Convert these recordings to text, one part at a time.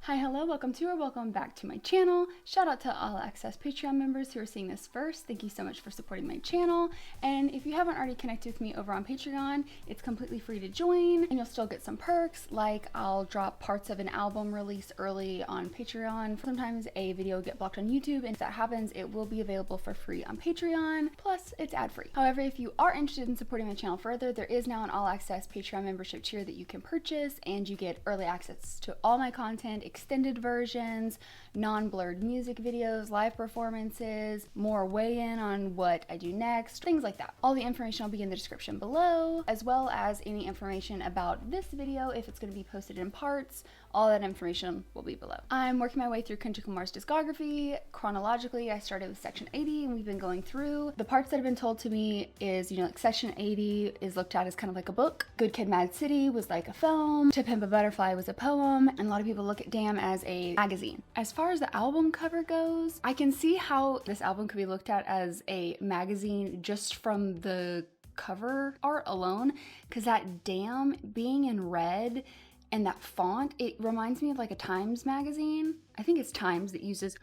Hi, hello, welcome to or welcome back to my channel. Shout out to all access Patreon members who are seeing this first. Thank you so much for supporting my channel. And if you haven't already connected with me over on Patreon, it's completely free to join and you'll still get some perks, like I'll drop parts of an album release early on Patreon. Sometimes a video will get blocked on YouTube, and if that happens, it will be available for free on Patreon. Plus, it's ad-free. However, if you are interested in supporting my channel further, there is now an all access Patreon membership tier that you can purchase, and you get early access to all my content, extended versions, non-blurred music videos, live performances, more weigh-in on what I do next, things like that. All the information will be in the description below, as well as any information about this video if it's going to be posted in parts. All that information will be below. I'm working my way through Kendrick Lamar's discography. Chronologically, I started with section 80 and we've been going through. The parts that have been told to me is, like section 80 is looked at as kind of like a book. Good Kid, Mad City was like a film. To Pimp a Butterfly was a poem. And a lot of people look at Damn as a magazine. As far as the album cover goes, I can see how this album could be looked at as a magazine just from the cover art alone, because that Damn being in red and that font, it reminds me of like a Times magazine. I think it's Times that uses,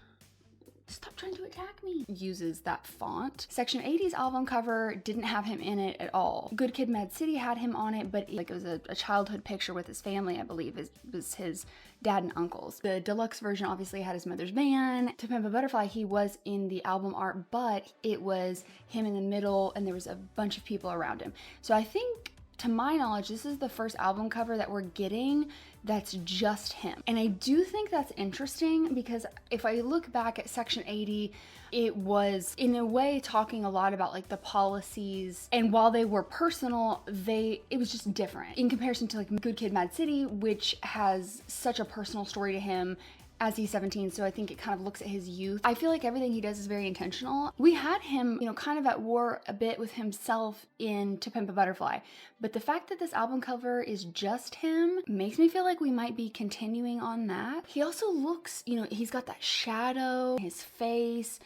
stop trying to attack me, uses that font. Section 80's album cover didn't have him in it at all. Good Kid, Mad City had him on it, but it was a childhood picture with his family, I believe. It was his dad and uncles. The deluxe version obviously had his mother's band. To Pimp a Butterfly, he was in the album art, but it was him in the middle and there was a bunch of people around him. So I think, to my knowledge, this is the first album cover that we're getting that's just him. And I do think that's interesting because if I look back at section 80, it was in a way talking a lot about like the policies, and while they were personal, it was just different in comparison to like Good Kid, Mad City, which has such a personal story to him as he's 17, so I think it kind of looks at his youth. I feel like everything he does is very intentional. We had him, kind of at war a bit with himself in To Pimp a Butterfly, but the fact that this album cover is just him makes me feel like we might be continuing on that. He also looks, he's got that shadow in his face.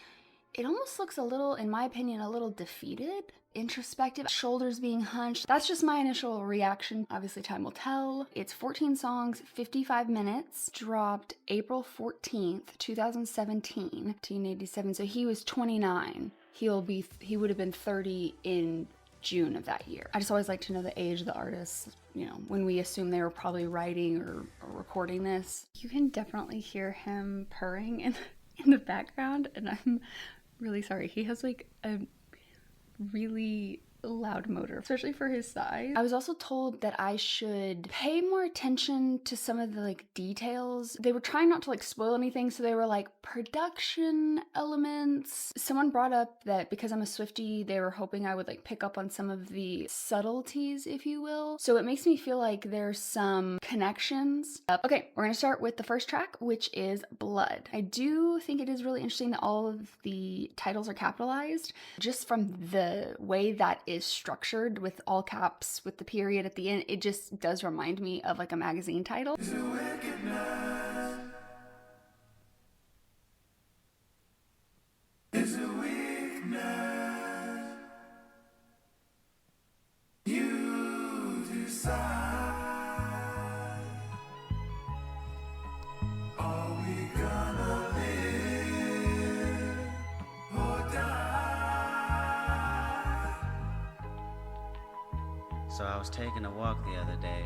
It almost looks a little, in my opinion, a little defeated, introspective, shoulders being hunched. That's just my initial reaction. Obviously, time will tell. It's 14 songs, 55 minutes, dropped April 14th, 2017, 1987. So he was 29. He would have been 30 in June of that year. I just always like to know the age of the artists, when we assume they were probably writing or recording this. You can definitely hear him purring in the background, and I'm really sorry. He has like a really loud motor, especially for his size. I was also told that I should pay more attention to some of the like details. They were trying not to like spoil anything, so they were like production elements. Someone brought up that because I'm a Swiftie, they were hoping I would like pick up on some of the subtleties, if you will. So it makes me feel like there's some connections. Okay, we're gonna start with the first track, which is Blood. I do think it is really interesting that all of the titles are capitalized, just from the way that is structured with all caps with the period at the end. It just does remind me of like a magazine title. Is it weakness? You decide. Are we gonna live or die? So I was taking a walk the other day,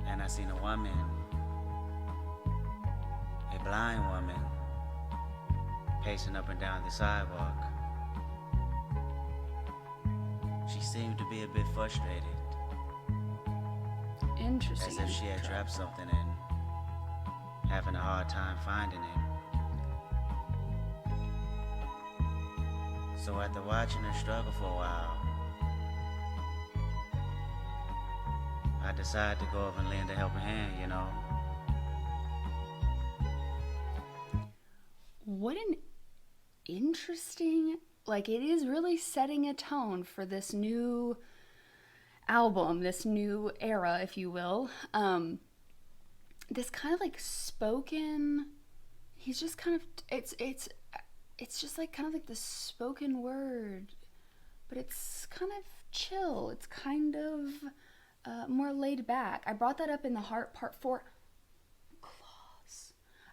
and I seen a woman, a blind woman, pacing up and down the sidewalk. She seemed to be a bit frustrated. Interesting. As if she had dropped something and having a hard time finding it. So after watching her struggle for a while, I decided to go over and lend a helping hand, What an interesting, it is really setting a tone for this new album, this new era, if you will. This kind of like spoken, he's just kind of, it's just like kind of like the spoken word, but it's kind of chill. It's kind of more laid back. I brought that up in the Heart Part 4.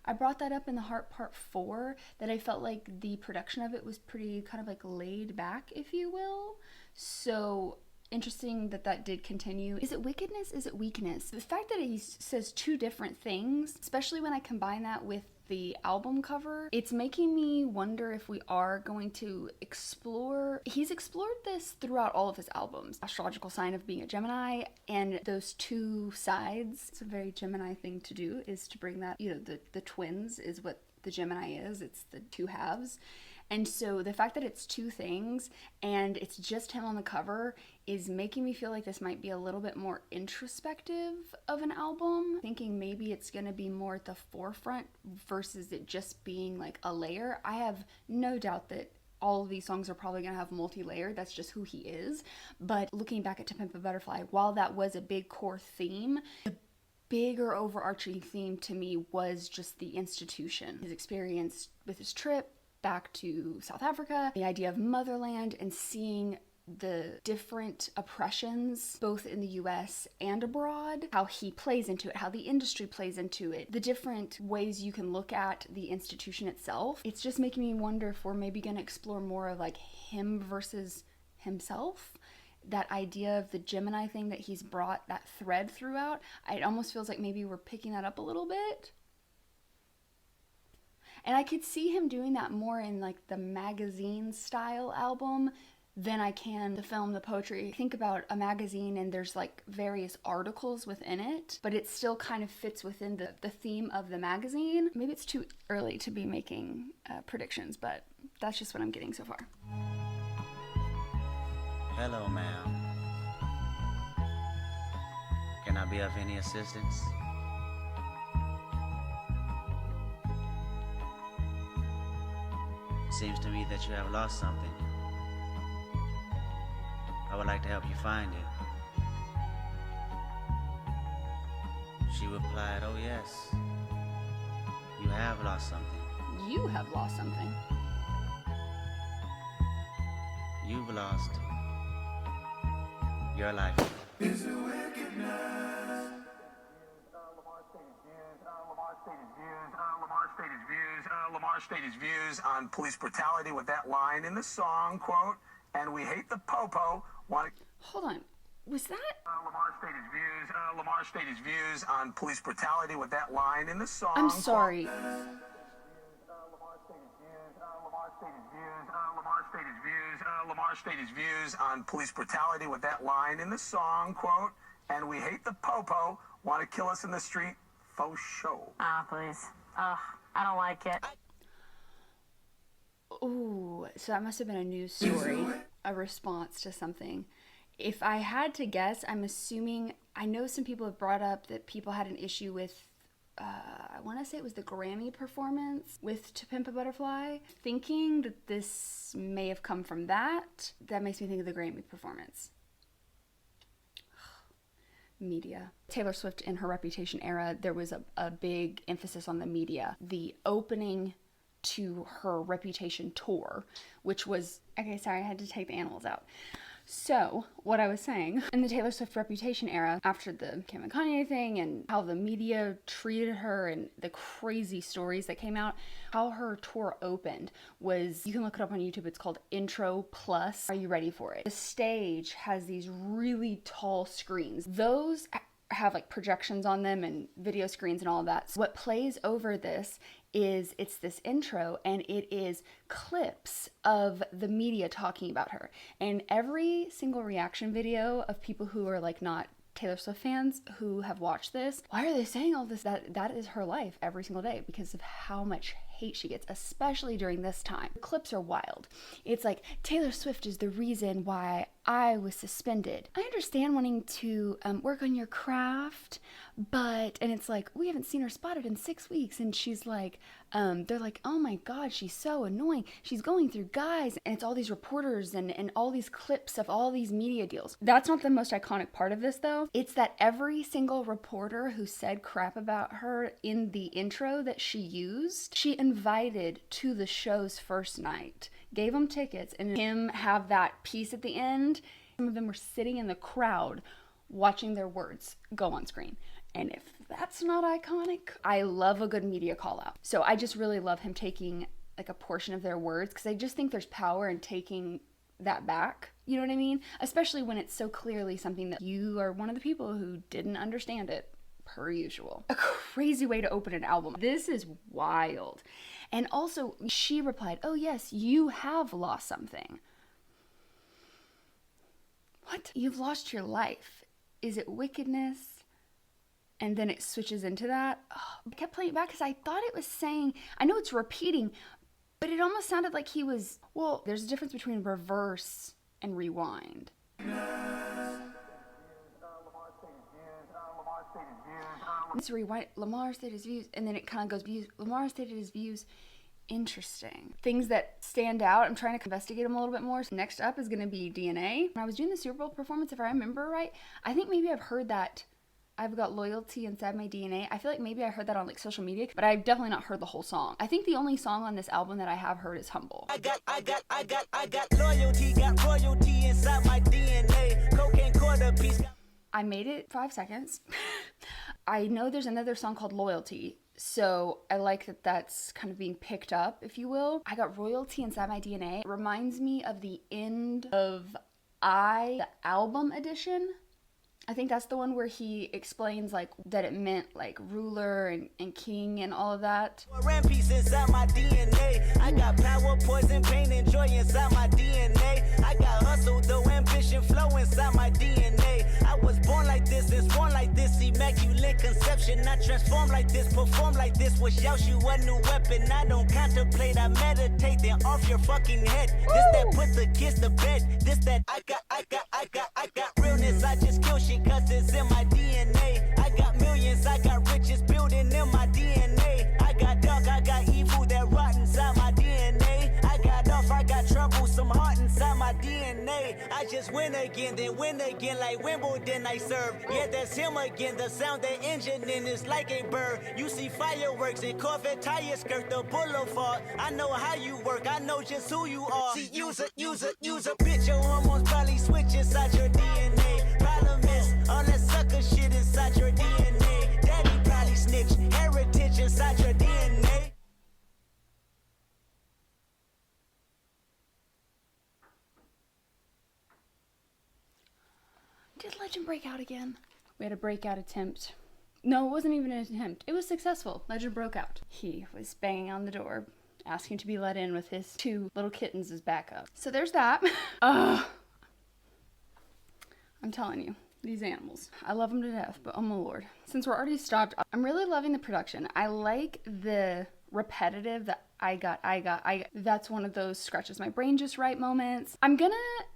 I brought that up in the Heart Part 4, that I felt like the production of it was pretty kind of like laid back, if you will. So interesting that that did continue. Is it wickedness? Is it weakness? The fact that he says two different things, especially when I combine that with the album cover, it's making me wonder if we are going to explore. He's explored this throughout all of his albums. Astrological sign of being a Gemini, and those two sides. It's a very Gemini thing to do, is to bring that, you know, the twins is what the Gemini is. It's the two halves. And so the fact that it's two things and it's just him on the cover is making me feel like this might be a little bit more introspective of an album. Thinking maybe it's going to be more at the forefront versus it just being like a layer. I have no doubt that all of these songs are probably going to have multi-layer. That's just who he is. But looking back at To Pimp a Butterfly, while that was a big core theme, the bigger overarching theme to me was just the institution. His experience with his trip back to South Africa, the idea of motherland, and seeing the different oppressions both in the US and abroad, how he plays into it, how the industry plays into it, the different ways you can look at the institution itself. It's just making me wonder if we're maybe going to explore more of like him versus himself. That idea of the Gemini thing that he's brought, that thread throughout, it almost feels like maybe we're picking that up a little bit. And I could see him doing that more in like the magazine style album than I can the film, the poetry. Think about a magazine and there's like various articles within it, but it still kind of fits within the theme of the magazine. Maybe it's too early to be making predictions, but that's just what I'm getting so far. Hello, ma'am. Can I be of any assistance? Seems to me that you have lost something. I would like to help you find it. She replied, oh yes, you have lost something. You have lost something. You've lost your life. Is it wickedness? Lamar stated his views on police brutality with that line in the song, quote, and we hate the popo. Hold on. Was that? Lamar stated his views on police brutality with that line in the song. I'm sorry. Lamar stated his views on police brutality with that line in the song, quote, and we hate the popo, want to kill us in the street, faux show. Please. I don't like it. Ooh, so that must have been a news story, a response to something. If I had to guess, I'm assuming, I know some people have brought up that people had an issue with, I want to say it was the Grammy performance with To Pimp a Butterfly. Thinking that this may have come from that, that makes me think of the Grammy performance. Media. Taylor Swift in her Reputation era, there was a big emphasis on the media. The opening to her Reputation tour, which was, okay, sorry, I had to take the animals out. So, what I was saying, in the Taylor Swift Reputation era, after the Kim and Kanye thing and how the media treated her and the crazy stories that came out, how her tour opened was, you can look it up on YouTube, it's called Intro Plus. Are you ready for it? The stage has these really tall screens. Those have like projections on them and video screens and all of that. So what plays over this is it's this intro and it is clips of the media talking about her. And every single reaction video of people who are like not Taylor Swift fans who have watched this, why are they saying all this? That is her life every single day because of how much hate she gets, especially during this time. The clips are wild. It's like, Taylor Swift is the reason why I was suspended. I understand wanting to work on your craft, but, and it's like, we haven't seen her spotted in 6 weeks. And she's like, they're like, oh my God, she's so annoying. She's going through guys. And it's all these reporters and all these clips of all these media deals. That's not the most iconic part of this though. It's that every single reporter who said crap about her in the intro that she used, she invited to the show's first night, gave them tickets, and him have that piece at the end. Some of them were sitting in the crowd watching their words go on screen. And if that's not iconic, I love a good media call out. So I just really love him taking like a portion of their words, because I just think there's power in taking that back. You know what I mean? Especially when it's so clearly something that you are one of the people who didn't understand it, per usual. A crazy way to open an album. This is wild. And also, she replied, "Oh yes, you have lost something." What? You've lost your life. Is it wickedness? And then it switches into that. Oh, I kept playing it back because I thought it was saying, I know it's repeating, but it almost sounded like he was, well, there's a difference between reverse and rewind. It's rewind. Lamar stated his views, and then it kind of goes, views. Lamar stated his views. Interesting. Things that stand out, I'm trying to investigate them a little bit more. So next up is going to be DNA. When I was doing the Super Bowl performance, if I remember right, I think maybe I've heard that I've got loyalty inside my DNA. I feel like maybe I heard that on like social media, but I've definitely not heard the whole song. I think the only song on this album that I have heard is Humble. I got loyalty, got royalty inside my DNA. Cocaine quarter piece. I made it 5 seconds. I know there's another song called Loyalty, so I like that that's kind of being picked up, if you will. I got royalty inside my DNA. It reminds me of the end of the album edition. I think that's the one where he explains like that it meant like ruler and king and all of that. Rampage inside my DNA. I got power, poison, pain, and joy inside my DNA. I got hustle, though ambition, flow inside my DNA. I was born like this and born like this. Immaculate conception. I transform like this, perform like this. Was Yaoshu a new weapon? I don't contemplate, I meditate. Then off your fucking head. Woo! This that put the kids to bed. This that I got realness. I just kill shit. Cause it's in my DNA. I got millions, I got riches building in my DNA. I got dark, I got evil that rot inside my DNA. I got off, I got trouble, some heart inside my DNA. I just win again, then win again like Wimbledon I serve. Yeah, that's him again, the sound that engine in is like a bird. You see fireworks and Corvette tires skirt the boulevard. I know how you work, I know just who you are. See, use a bitch, your hormones probably switch inside your DNA. Problem is, all that sucker shit inside your DNA. Daddy probably snitch, heritage inside your DNA. Did Legend break out again? We had a breakout attempt. No, it wasn't even an attempt. It was successful. Legend broke out. He was banging on the door, asking to be let in with his 2 little kittens as backup. So there's that. I'm telling you. These animals. I love them to death, but oh my lord. Since we're already stopped, I'm really loving the production. I like the repetitive, the I got. That's one of those scratches my brain just right moments.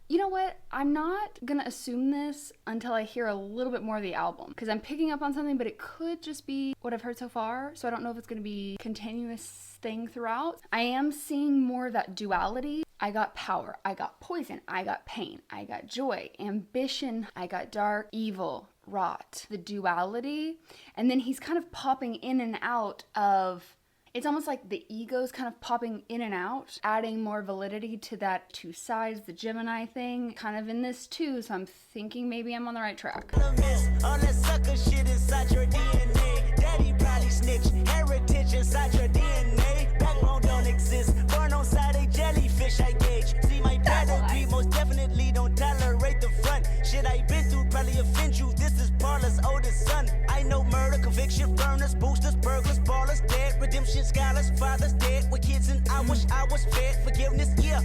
You know what? I'm not gonna assume this until I hear a little bit more of the album, because I'm picking up on something, but it could just be what I've heard so far. So I don't know if it's gonna be a continuous thing throughout. I am seeing more of that duality. I got power, I got poison, I got pain, I got joy, ambition, I got dark, evil, rot, the duality. And then he's kind of popping in and out of, it's almost like the ego's kind of popping in and out, adding more validity to that 2 sides, the Gemini thing, kind of in this too. So I'm thinking maybe I'm on the right track. All that sucker shit inside your DNA. Daddy probably snitch, heritage inside your DNA. Backbone don't exist, born on side a jellyfish I gauge. See my pedigree, most definitely don't tolerate the front. Shit I been through probably offend you. This is Paula's oldest son. I know murder, conviction, burners, boosters, burglars, ballers, dead, redemption, scholars, fathers dead with kids, and I wish I was fed. Forgiveness, yeah.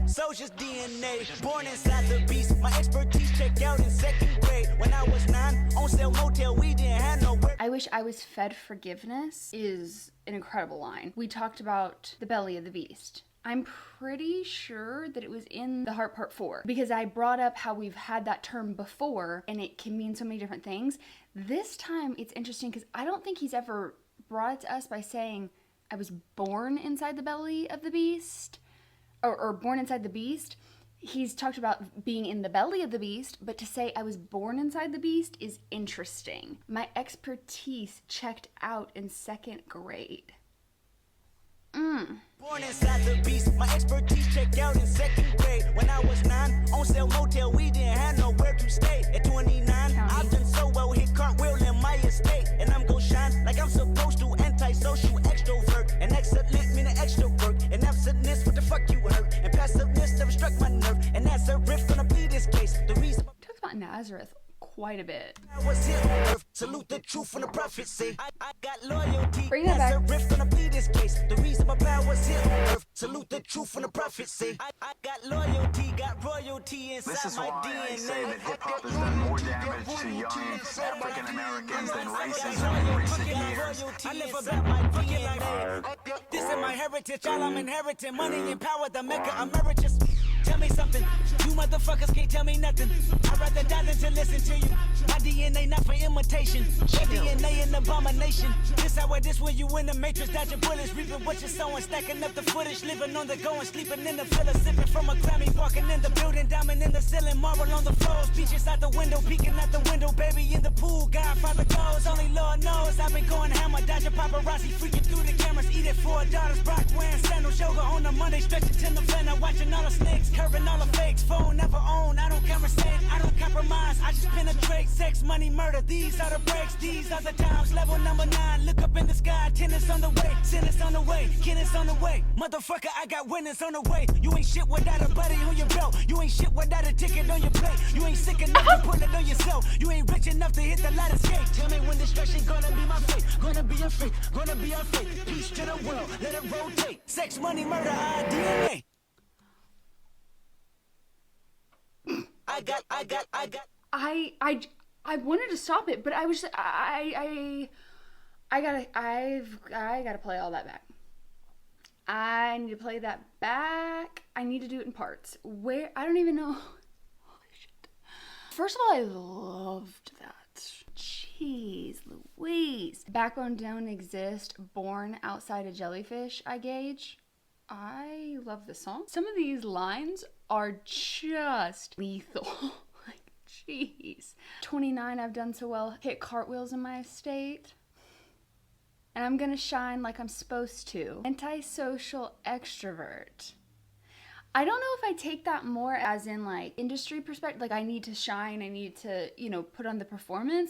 Soldier's DNA, born inside the beast. My expertise checked out in 2nd grade. When I was 9, on sale motel, we didn't have nowhere. I wish I was fed forgiveness is an incredible line. We talked about the belly of the beast. I'm pretty sure that it was in the Heart Part 4, because I brought up how we've had that term before and it can mean so many different things. This time it's interesting because I don't think he's ever brought it to us by saying I was born inside the belly of the beast or born inside the beast. He's talked about being in the belly of the beast, but to say I was born inside the beast is interesting. My expertise checked out in 2nd grade. Born inside the beast, my expertise checked out in second grade. When I was 9, on sale motel, we didn't have nowhere to stay. At 29, I've done so well, hit cartwheel in my estate. And I'm gon' shine like I'm supposed to, antisocial extrovert. And excellent meaning extra work. And absentness, what the fuck you hurt? And passiveness never struck my nerve. And that's a riff gonna be this case. The reason Talks about Nazareth quite a bit. I was here on earth, salute the truth from the prophet say. I got loyalty, Bring that that's a back. riff gonna be this case. The reason my power was here on earth, salute the truth from the prophet say. I got loyalty, got royalty inside This is my why DNA. I say that hip-hop has done more damage to young African Americans than racism in recent years. I live about my fucking life. This is my heritage, all I'm inheriting. Money and power, the Mecca emeritus. Tell me something, you motherfuckers can't tell me nothing. I'd rather die than to listen to you. My DNA not for imitation. My DNA an abomination. This how this when you in the matrix, dodging bullets, reaping what you're sowing, stacking up the footage, living on the go and sleeping in the villa, sipping from a Grammy, walking in the building, diamond in the ceiling, marble on the floors, beaches out the window, peeking out the window, baby in the pool, Godfather goes, only Lord knows. I've been going hammer, dodging paparazzi, freaking through the cameras, eating 4 daughters, Brock wearing sandals, yoga on the Monday, stretching to the November, watching all the snakes, curving all the fakes, phone never own, I don't conversate, I don't compromise, I just penetrate, sex, money, murder, these are the breaks, these are the times, level number 9, look up in the sky, tennis on the way, sinners on the way, kidness on the way, motherfucker, I got winners on the way, you ain't shit without a buddy on your belt, you ain't shit without a ticket on your plate, you ain't sick enough to pull it on yourself, you ain't rich enough to hit the ladder skate, tell me when destruction gonna be my fate, gonna be a fate, gonna be a fate, peace to the world, let it rotate, sex, money, murder, our DNA. I wanted to stop it, but I was I gotta play all that back. I need to play that back. I need to do it in parts. Where I don't even know. Holy shit. First of all, I loved that. Jeez Louise. Backbone don't exist. Born outside a jellyfish, I gauge. I love this song. Some of these lines are just lethal. Like, jeez. 29, I've done so well. Hit cartwheels in my estate. And I'm gonna shine like I'm supposed to. Antisocial extrovert. I don't know if I take that more as in like industry perspective. Like I need to shine, I need to, put on the performance.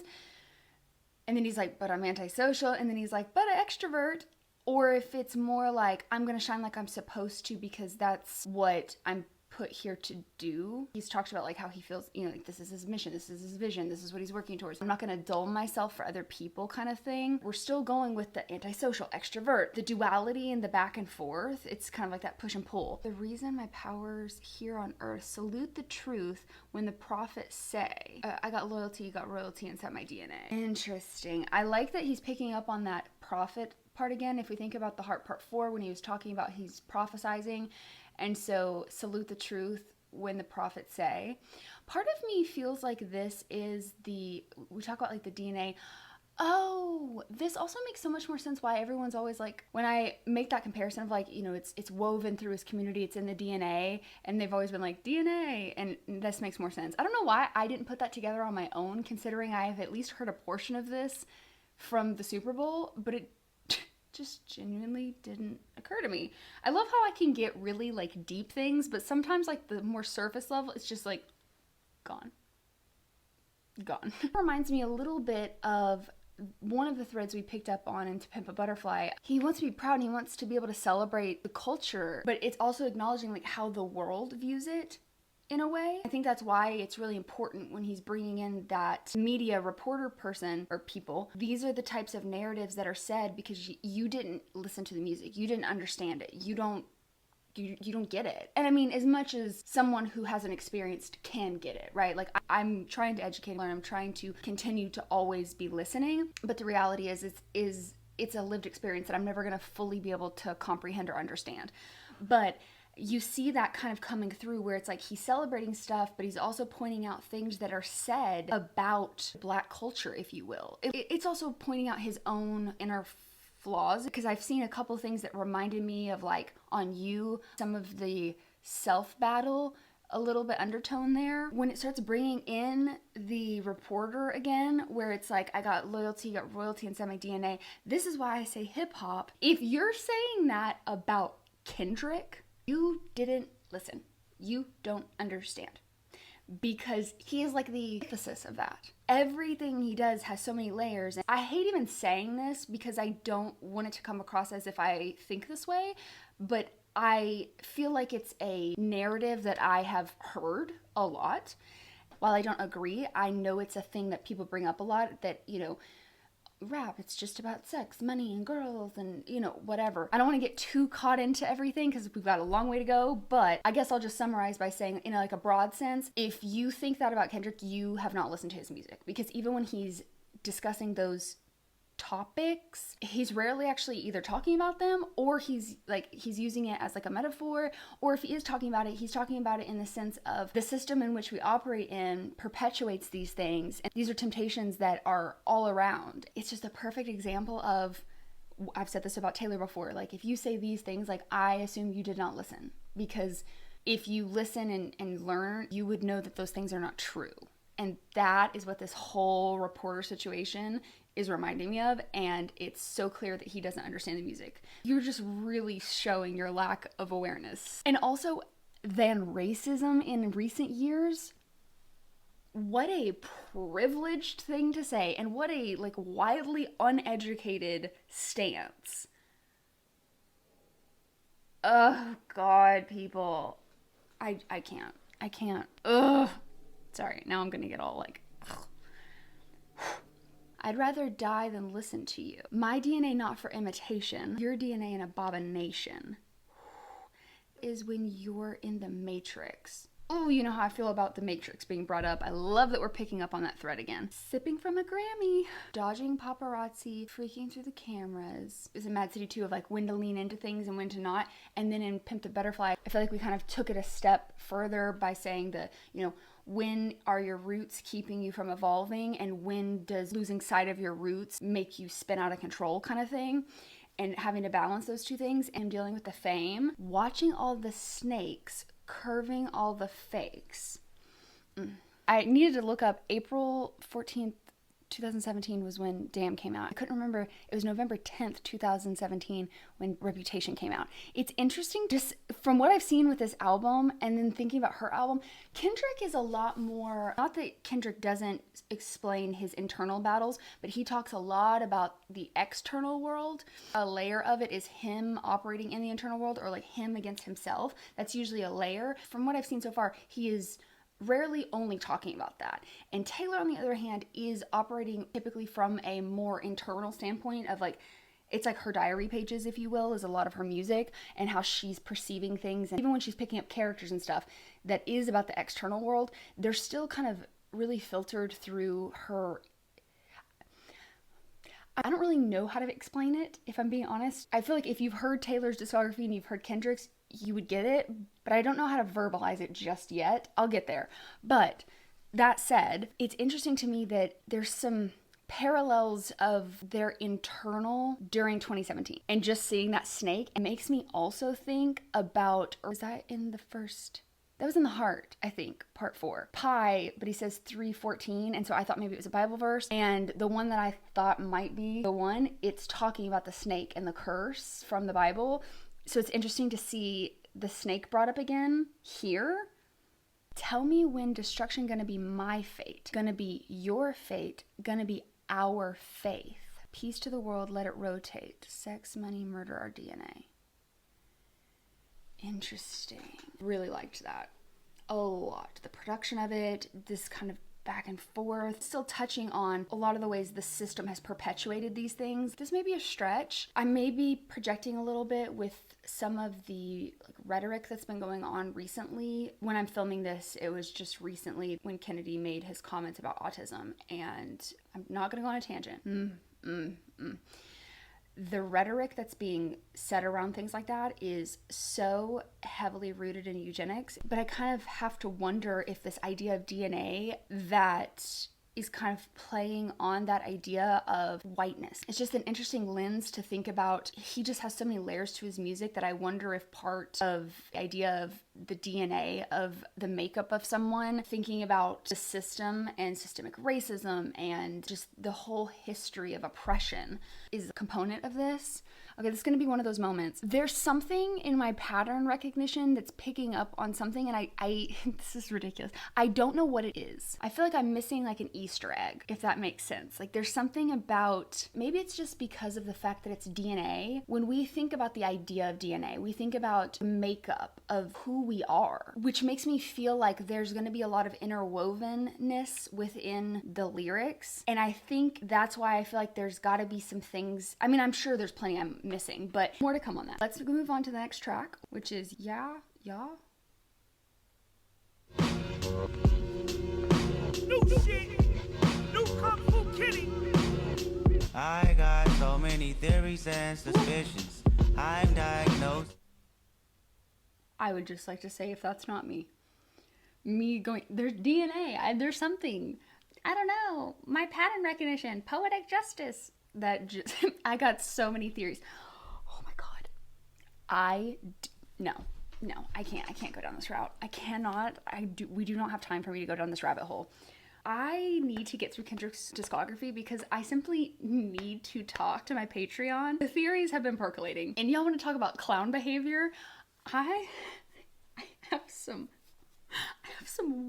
And then he's like, but I'm antisocial. And then he's like, but an extrovert. Or if it's more like, I'm going to shine like I'm supposed to because that's what I'm put here to do. He's talked about like how he feels, like this is his mission, this is his vision, this is what he's working towards. I'm not going to dull myself for other people kind of thing. We're still going with the antisocial, extrovert, the duality and the back and forth. It's kind of like that push and pull. The reason my powers here on earth, salute the truth when the prophets say, I got loyalty, you got royalty inside my DNA. Interesting. I like that he's picking up on that prophet part again. If we think about the heart part 4, when he was talking about he's prophesizing, and so salute the truth when the prophets say. Part of me feels like this is we talk about like the DNA. Oh, this also makes so much more sense why everyone's always like, when I make that comparison of like, it's woven through his community, it's in the DNA, and they've always been like DNA, and this makes more sense. I don't know why I didn't put that together on my own, considering I have at least heard a portion of this from the Super Bowl, but it just genuinely didn't occur to me. I love how I can get really like deep things, but sometimes like the more surface level, it's just like gone. It reminds me a little bit of one of the threads we picked up on in To Pimp a Butterfly. He wants to be proud and he wants to be able to celebrate the culture, but it's also acknowledging like how the world views it in a way. I think that's why it's really important when he's bringing in that media reporter person or people. These are the types of narratives that are said because you didn't listen to the music. You didn't understand it. You don't get it. And I mean, as much as someone who hasn't experienced can get it, right? Like I'm trying to educate and learn. I'm trying to continue to always be listening. But the reality is it's a lived experience that I'm never going to fully be able to comprehend or understand. But you see that kind of coming through where it's like he's celebrating stuff, but he's also pointing out things that are said about Black culture, if you will. It's also pointing out his own inner flaws, because I've seen a couple things that reminded me of like on You, some of the self-battle a little bit undertone there. When it starts bringing in the reporter again, where it's like, I got loyalty, got royalty inside my DNA. This is why I say hip hop. If you're saying that about Kendrick, you didn't listen. You don't understand. Because he is like the emphasis of that. Everything he does has so many layers. And I hate even saying this because I don't want it to come across as if I think this way, but I feel like it's a narrative that I have heard a lot. While I don't agree, I know it's a thing that people bring up a lot, that, you know, rap, it's just about sex, money, and girls, and, you know, whatever. I don't want to get too caught into everything because we've got a long way to go, but I guess I'll just summarize by saying, in like a broad sense, if you think that about Kendrick, you have not listened to his music. Because even when he's discussing those topics, he's rarely actually either talking about them, or he's using it as like a metaphor, or if he is talking about it, he's talking about it in the sense of the system in which we operate in perpetuates these things, and these are temptations that are all around. It's just a perfect example of, I've said this about Taylor before, like, if you say these things, like, I assume you did not listen, because if you listen and learn, you would know that those things are not true. And that is what this whole reporter situation is reminding me of, and it's so clear that he doesn't understand the music. You're just really showing your lack of awareness. And also, than racism in recent years, what a privileged thing to say, and what a like widely uneducated stance. Oh God, people. I can't. Ugh. Sorry, now I'm gonna get all like, ugh. I'd rather die than listen to you. My DNA not for imitation. Your DNA an abomination. Is when you're in the Matrix. Oh, you know how I feel about the Matrix being brought up. I love that we're picking up on that thread again. Sipping from a Grammy. Dodging paparazzi. Freaking through the cameras. Is in Mad City 2 of like when to lean into things and when to not. And then in Pimp the Butterfly, I feel like we kind of took it a step further by saying that, you know, when are your roots keeping you from evolving, and when does losing sight of your roots make you spin out of control kind of thing, and having to balance those two things, and dealing with the fame, watching all the snakes curving all the fakes. I needed to look up April 14th, 2017 was when Damn came out. I couldn't remember. It was November 10th, 2017 when Reputation came out. It's interesting just from what I've seen with this album and then thinking about her album, Kendrick is a lot more, not that Kendrick doesn't explain his internal battles, but he talks a lot about the external world. A layer of it is him operating in the internal world, or like him against himself. That's usually a layer. From what I've seen so far, he is rarely only talking about that. And Taylor, on the other hand, is operating typically from a more internal standpoint of like, it's like her diary pages, if you will, is a lot of her music and how she's perceiving things. And even when she's picking up characters and stuff that is about the external world, they're still kind of really filtered through her. I don't really know how to explain it, if I'm being honest. I feel like if you've heard Taylor's discography and you've heard Kendrick's, you would get it, but I don't know how to verbalize it just yet. I'll get there. But that said, it's interesting to me that there's some parallels of their internal during 2017. And just seeing that snake, it makes me also think about, or is that in the first? That was in The Heart, I think, part 4. Pi, but he says 3:14, and so I thought maybe it was a Bible verse. And the one that I thought might be the one, it's talking about the snake and the curse from the Bible. So it's interesting to see the snake brought up again here. Tell me when destruction gonna be my fate, gonna be your fate, gonna be our faith. Peace to the world, let it rotate. Sex, money, murder, our DNA. Interesting. Really liked that a lot. The production of it, this kind of back and forth, still touching on a lot of the ways the system has perpetuated these things. This may be a stretch. I may be projecting a little bit with some of the rhetoric that's been going on recently. When I'm filming this, it was just recently when Kennedy made his comments about autism, and I'm not going to go on a tangent. The rhetoric that's being said around things like that is so heavily rooted in eugenics, but I kind of have to wonder if this idea of DNA that is kind of playing on that idea of whiteness. It's just an interesting lens to think about. He just has so many layers to his music that I wonder if part of the idea of the DNA of the makeup of someone, thinking about the system and systemic racism and just the whole history of oppression, is a component of this. Okay, this is going to be one of those moments. There's something in my pattern recognition that's picking up on something, and I this is ridiculous. I don't know what it is. I feel like I'm missing like an Easter egg, if that makes sense. Like there's something about, maybe it's just because of the fact that it's DNA. When we think about the idea of DNA, we think about the makeup of who we are, which makes me feel like there's going to be a lot of interwovenness within the lyrics. And I think that's why I feel like there's got to be some things. I mean, I'm sure there's plenty I'm missing, but more to come on that. Let's move on to the next track, which is Yeah. No shit. No kung fu kitty. I got so many theories and suspicions. I'm diagnosed. I would just like to say, if that's not me going, there's DNA, there's something, I don't know, my pattern recognition, poetic justice, that just, I got so many theories. Oh my God. No, I can't go down this route. I cannot, we do not have time for me to go down this rabbit hole. I need to get through Kendrick's discography because I simply need to talk to my Patreon. The theories have been percolating, and y'all want to talk about clown behavior? I have some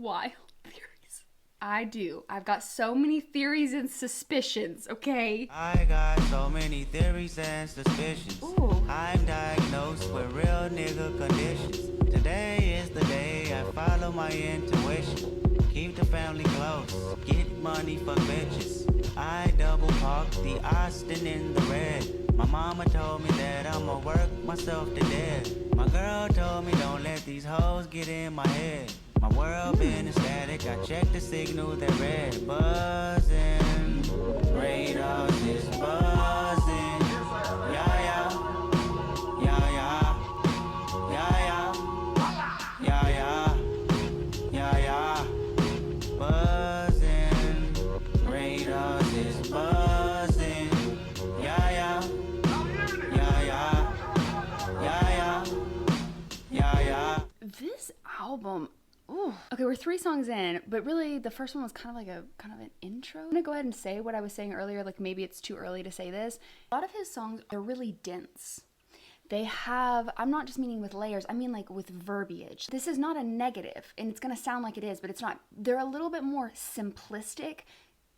wild theories. I do. I've got so many theories and suspicions, okay? I got so many theories and suspicions. Ooh. I'm diagnosed with real nigga conditions. Today is the day I follow my intuition. Keep the family close, get money for bitches. I double park the Austin in the red. My mama told me that I'ma work myself to death. My girl told me don't let these hoes get in my head. My world been static, I checked the signal that red. Buzzing, radars is buzzing. Yeah, yeah, yeah, yeah, yeah, yeah, yeah, yeah, yeah, yeah. Buzzing, radars is buzzing. Yeah, yeah, yeah, yeah, yeah, yeah, yeah. This album, ooh. Okay, we're 3 songs in, but really the first one was kind of an intro. I'm gonna go ahead and say what I was saying earlier, like maybe it's too early to say this. A lot of his songs are really dense. They have, I'm not just meaning with layers, I mean like with verbiage. This is not a negative, and it's gonna sound like it is, but it's not. They're a little bit more simplistic,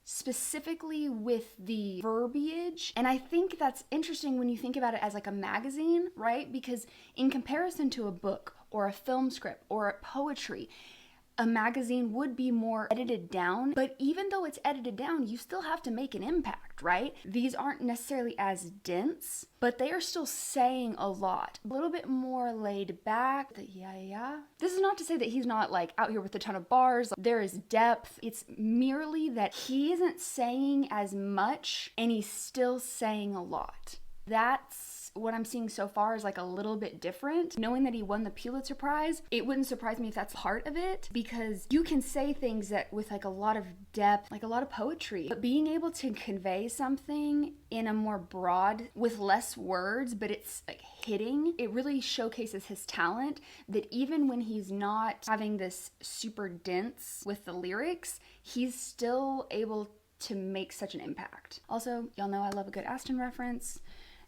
specifically with the verbiage. And I think that's interesting when you think about it as like a magazine, right? Because in comparison to a book or a film script or poetry, a magazine would be more edited down, but even though it's edited down, you still have to make an impact, right? These aren't necessarily as dense, but they are still saying a lot. A little bit more laid back. Yeah. This is not to say that he's not like out here with a ton of bars. There is depth. It's merely that he isn't saying as much and he's still saying a lot. That's what I'm seeing so far is like a little bit different. Knowing that he won the Pulitzer Prize, it wouldn't surprise me if that's part of it, because you can say things that with like a lot of depth, like a lot of poetry, but being able to convey something in a more broad, with less words, but it's like hitting, it really showcases his talent, that even when he's not having this super dense with the lyrics, he's still able to make such an impact. Also, y'all know I love a good Aston reference,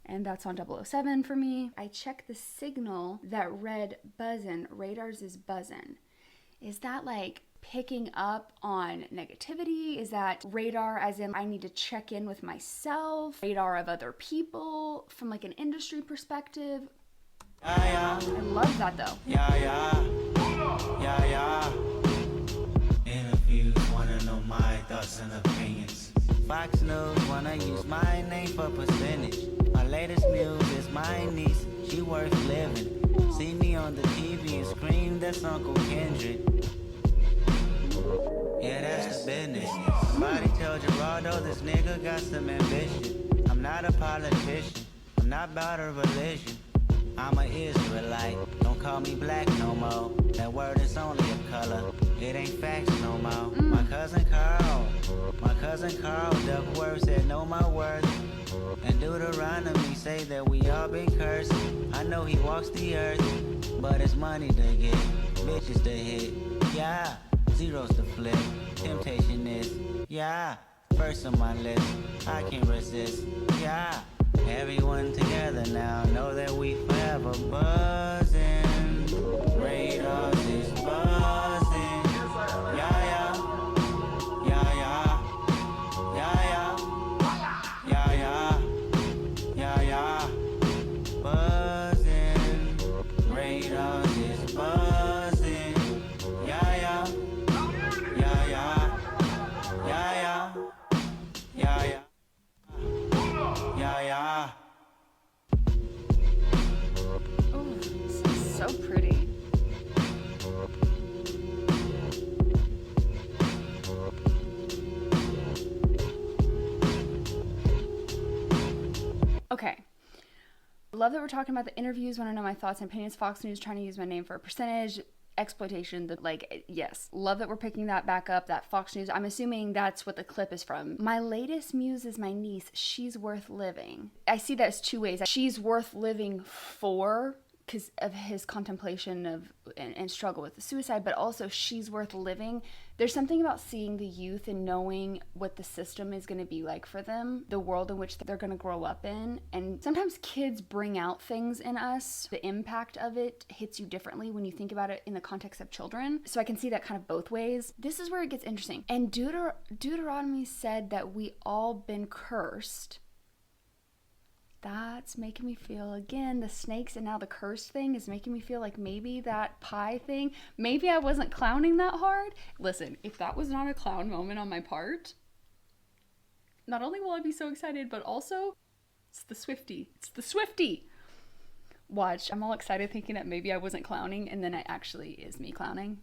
and that's on 007 for me. I checked the signal that read buzzin', radars is buzzin'. Is that like picking up on negativity? Is that radar as in I need to check in with myself? Radar of other people from like an industry perspective? Yeah. I love that though. Yeah. Interviews wanna know my thoughts and opinions. Fox News wanna use my name for percentage. My latest news is my niece, she worth living. See me on the TV and scream, that's Uncle Kendrick. Yeah, that's the business. Somebody tell Gerardo this nigga got some ambition. I'm not a politician, I'm not about a religion. I'm an Israelite, don't call me black no more. That word is only a color, it ain't facts no more. My cousin Carl, Duckworth said know my worth. And Deuteronomy say that we all been cursed. I know he walks the earth, but it's money to get, bitches to hit. Yeah, zeros to flip, temptation is, yeah, first on my list, I can't resist, yeah. Everyone together now, know that we forever buzzing. Radars is buzzing. Yeah, yeah. Yeah, yeah. Yeah, yeah. Yeah, yeah. Yeah, yeah. Buzzing. Radars is buzzing. Yeah, yeah. Yeah, yeah. Yeah, yeah. Yeah, yeah. Yeah, yeah. Oh, this is so pretty. Okay. Love that we're talking about the interviews. Want to know my thoughts and opinions. Fox News trying to use my name for a percentage. Exploitation, yes, love that we're picking that back up, that Fox News. I'm assuming that's what the clip is from. My latest muse is my niece. She's worth living. I see that as two ways. She's worth living for, because of his contemplation of and struggle with the suicide, but also she's worth living. There's something about seeing the youth and knowing what the system is going to be like for them, the world in which they're going to grow up in. And sometimes kids bring out things in us. The impact of it hits you differently when you think about it in the context of children. So I can see that kind of both ways. This is where it gets interesting. And Deuteronomy said that we all been cursed. That's making me feel, again, the snakes and now the curse thing is making me feel like maybe that pie thing, maybe I wasn't clowning that hard. Listen, if that was not a clown moment on my part, not only will I be so excited, but also it's the SWIFTIE. It's the SWIFTIE. Watch, I'm all excited thinking that maybe I wasn't clowning and then it actually is me clowning.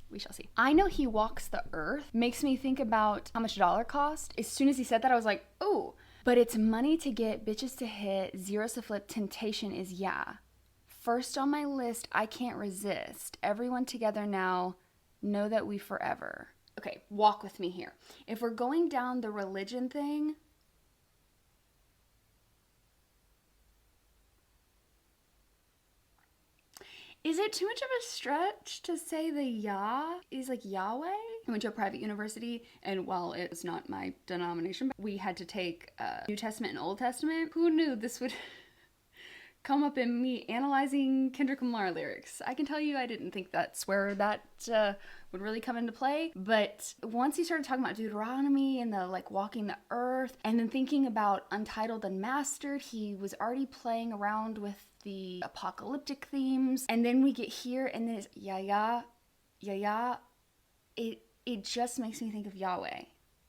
We shall see. I know he walks the earth makes me think about how much a dollar cost. As soon as he said that, I was like, oh. But it's money to get, bitches to hit, zeros to flip, temptation is yeah. First on my list, I can't resist. Everyone together now, know that we forever. Okay, walk with me here. If we're going down the religion thing, is it too much of a stretch to say the Yah is like Yahweh? I went to a private university, and while it's not my denomination, we had to take New Testament and Old Testament. Who knew this would come up in me analyzing Kendrick Lamar lyrics? I can tell you I didn't think that's where that would really come into play. But once he started talking about Deuteronomy and the like walking the earth, and then thinking about Untitled Unmastered, he was already playing around with the apocalyptic themes. And then we get here, and then it's yeah. It just makes me think of Yahweh.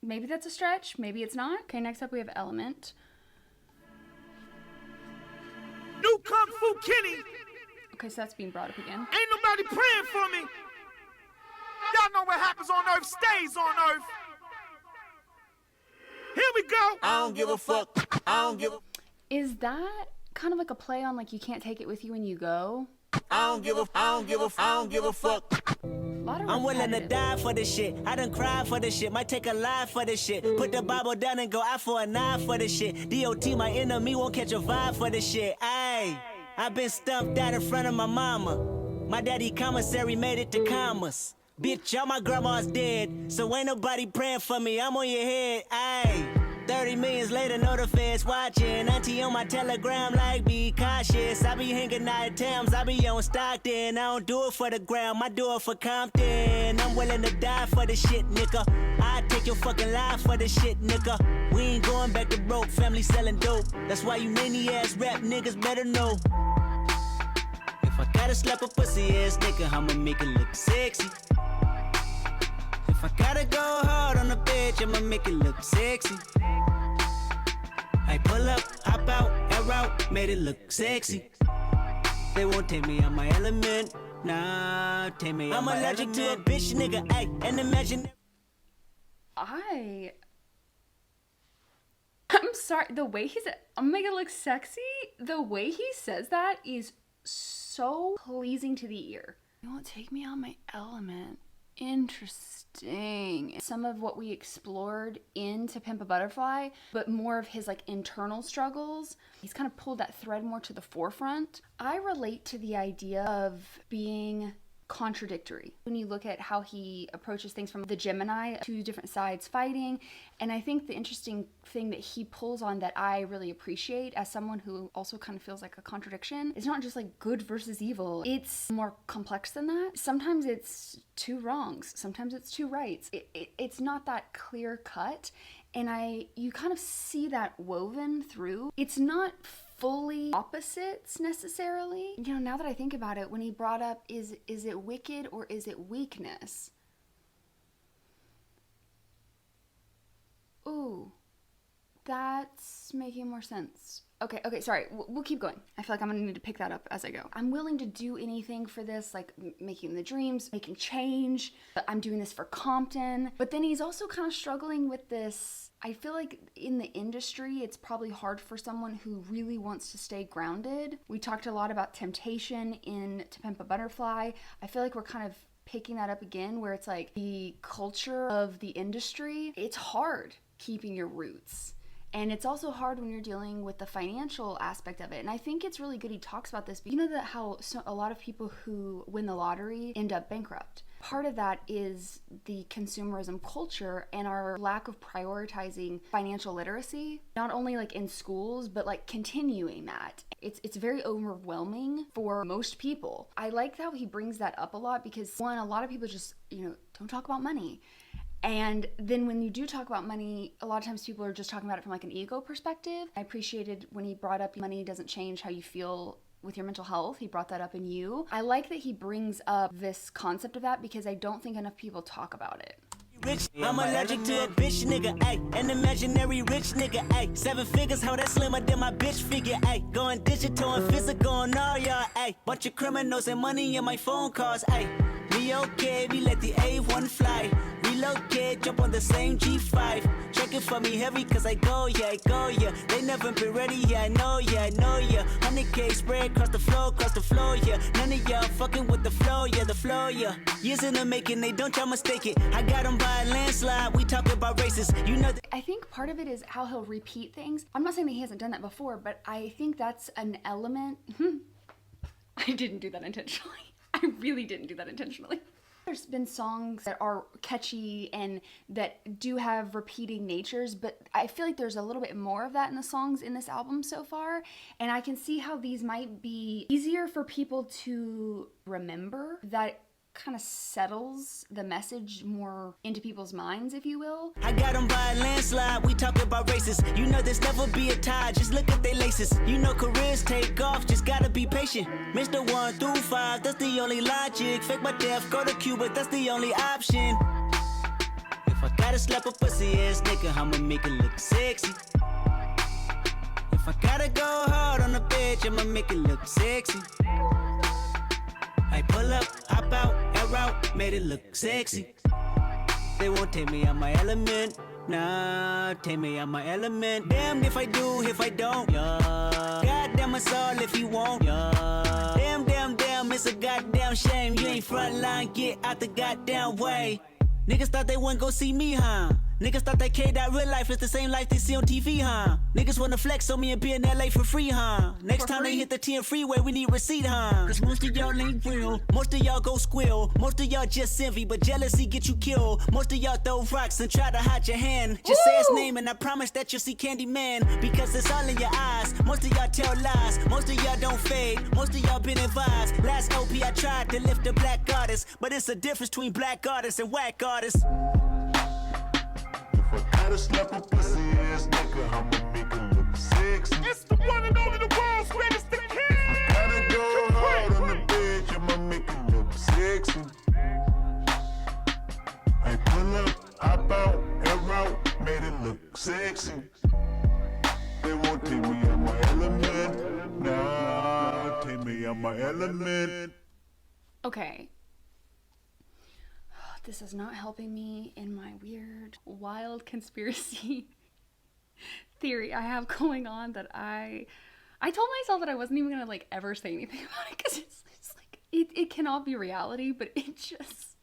Maybe that's a stretch, maybe it's not. Okay, next up we have Element. New Kung Fu Kenny. Okay, so that's being brought up again. Ain't nobody praying for me. Y'all know what happens on earth stays on earth. Here we go. I don't give a fuck. I don't give a... Is that kind of like a play on like you can't take it with you when you go? I don't give a fuck. I'm willing to die for this shit. I done cried for this shit. Might take a life for this shit. Put the Bible down and go out for a knife for this shit. DOT, my enemy, won't catch a vibe for this shit. Ayy, I been stumped out in front of my mama. My daddy commissary made it to commas. Bitch, all my grandma's dead, so ain't nobody praying for me. I'm on your head, ayy. 30 millions later, know the feds watching. Auntie on my telegram like be cautious. I be hanging out at Thames, I be on Stockton. I don't do it for the gram, I do it for Compton. I'm willing to die for this shit, nigga. I take your fucking life for this shit, nigga. We ain't going back to broke, family selling dope. That's why you nanny ass rap niggas better know. If I gotta slap a pussy ass nigga, I'ma make it look sexy. If I gotta go hard on the bitch, I'ma make it look sexy. I pull up, hop out, air out, made it look sexy. They won't take me on my element, nah, take me on my element. I'm allergic to a bitch nigga, ayy, and imagine. I'm I'm sorry, the way he said, I'm gonna make it look sexy, the way he says that is so pleasing to the ear. You won't take me out my element. Interesting. Some of what we explored in To Pimp a Butterfly, but more of his like internal struggles. He's kind of pulled that thread more to the forefront. I relate to the idea of being contradictory when you look at how he approaches things from the Gemini, two different sides fighting. And I think the interesting thing that he pulls on that I really appreciate as someone who also kind of feels like a contradiction is not just like good versus evil. It's more complex than that. Sometimes it's two wrongs, sometimes it's two rights. It's not that clear cut, and you kind of see that woven through. It's not fully opposites necessarily. You know, now that I think about it, when he brought up is it wicked or is it weakness? Ooh, that's making more sense. Okay, sorry, we'll keep going. I feel like I'm gonna need to pick that up as I go. I'm willing to do anything for this, like making the dreams, making change. I'm doing this for Compton. But then he's also kind of struggling with this. I feel like in the industry, it's probably hard for someone who really wants to stay grounded. We talked a lot about temptation in To Pimp a Butterfly. I feel like we're kind of picking that up again, where it's like the culture of the industry, it's hard keeping your roots. And it's also hard when you're dealing with the financial aspect of it. And I think it's really good he talks about this. But you know that how a lot of people who win the lottery end up bankrupt. Part of that is the consumerism culture and our lack of prioritizing financial literacy, not only like in schools, but like continuing that. It's very overwhelming for most people. I like how he brings that up a lot because one, a lot of people just, don't talk about money. And then when you do talk about money, a lot of times people are just talking about it from like an ego perspective. I appreciated when he brought up money doesn't change how you feel with your mental health. He brought that up in You. I like that he brings up this concept of that because I don't think enough people talk about it. Rich, I'm allergic to a bitch nigga, ayy. An imaginary rich nigga, ayy. 7 figures, how that slimmer than my bitch figure, ayy. Going digital and physical and all y'all, ayy. Bunch of criminals and money in my phone calls, ayy. We okay, we let the A1 fly. Relocate, jump on the same G5. Check it for me heavy, cause I go, yeah. They never been ready, yeah, I know, yeah. 100K spread across the floor, yeah. None of y'all fucking with the flow, yeah. Years in the making, they don't y'all mistake it. I got them by a landslide, we talk about races, you know. I think part of it is how he'll repeat things. I'm not saying that he hasn't done that before, but I think that's an element. I didn't do that intentionally. I really didn't do that intentionally. There's been songs that are catchy and that do have repeating natures, but I feel like there's a little bit more of that in the songs in this album so far, and I can see how these might be easier for people to remember. That kind of settles the message more into people's minds, if you will. I got them by a landslide, we talk about races. You know there's never be a tie, just look at their laces. You know careers take off, just gotta be patient. Mr. 1 through 5, that's the only logic. Fake my death, go to Cuba, that's the only option. If I gotta slap a pussy ass nigga, I'ma make it look sexy. If I gotta go hard on a bitch, I'ma make it look sexy. I pull up, hop out, air out, made it look sexy. They won't take me out my element, nah, take me out my element. Damn if I do, if I don't, yeah. Goddamn us all if you won't, yeah. Damn, it's a goddamn shame. You ain't front line, get out the goddamn way. Niggas thought they wouldn't go see me, huh? Niggas thought that K that real life is the same life they see on TV, huh? Niggas wanna flex on me and be in LA for free, huh? Next time they hit the 10 freeway, we need receipt, huh? Cause most of y'all ain't real, most of y'all go squill. Most of y'all just envy, but jealousy get you killed. Most of y'all throw rocks and try to hide your hand. Just say his name and I promise that you'll see Candyman. Because it's all in your eyes, most of y'all tell lies. Most of y'all don't fade, most of y'all been advised. Last OP I tried to lift a black artist, but it's a difference between black artists and whack artists. If I gotta slap a pussy ass nigga, I'ma make it look sexy. It's the one and only, the world's greatest, the king. Gotta go hard on the bitch, I'ma make it look sexy. I pull up, hop out, air out, made it look sexy. They won't take me out my element, nah, take me out my element. Okay. This is not helping me in my weird, wild conspiracy theory I have going on that I told myself that I wasn't even gonna like ever say anything about it because it's like it cannot be reality, but it just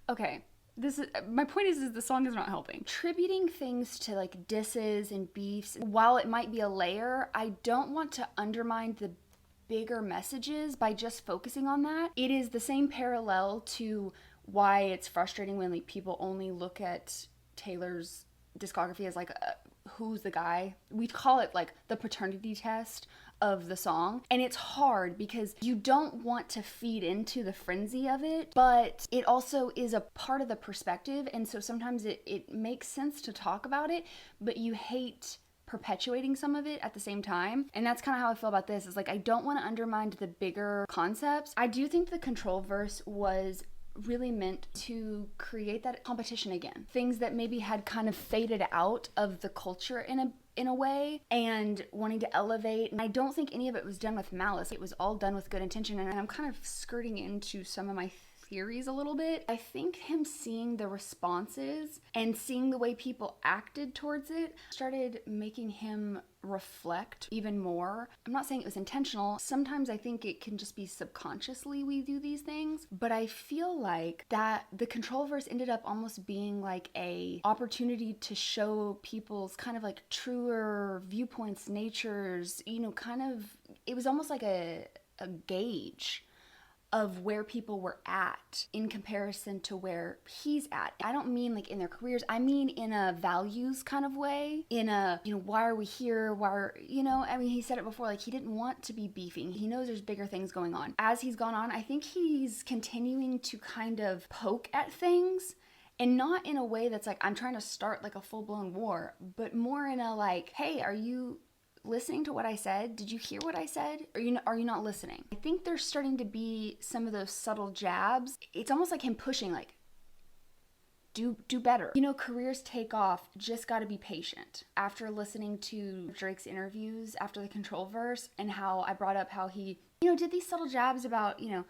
okay. This is my point is the song is not helping. Attributing things to like disses and beefs, while it might be a layer, I don't want to undermine the bigger messages by just focusing on that. It is the same parallel to why it's frustrating when like people only look at Taylor's discography as like who's the guy. We call it like the paternity test of the song, and it's hard because you don't want to feed into the frenzy of it, but it also is a part of the perspective, and so sometimes it makes sense to talk about it, but you hate perpetuating some of it at the same time. And that's kind of how I feel about this, is like I don't want to undermine the bigger concepts. I do think the control verse was really meant to create that competition again. Things that maybe had kind of faded out of the culture in a way, and wanting to elevate. And I don't think any of it was done with malice. It was all done with good intention, and I'm kind of skirting into some of my theories a little bit. I think him seeing the responses and seeing the way people acted towards it started making him reflect even more. I'm not saying it was intentional. Sometimes I think it can just be subconsciously we do these things, but I feel like that the control verse ended up almost being like a opportunity to show people's kind of like truer viewpoints, natures, you know, kind of, it was almost like a gauge of where people were at in comparison to where he's at. I don't mean like in their careers, I mean in a values kind of way, in a, you know, why are we here? Why are, you know, I mean, he said it before, like he didn't want to be beefing. He knows there's bigger things going on. As he's gone on, I think he's continuing to kind of poke at things, and not in a way that's like, I'm trying to start like a full-blown war, but more in a like, hey, are you listening to what I said? Did you hear what I said? Are you not listening? I think there's starting to be some of those subtle jabs. It's almost like him pushing, like, do better. You know, careers take off, just gotta be patient. After listening to Drake's interviews after the control verse, and how I brought up how he, you know, did these subtle jabs about, you know,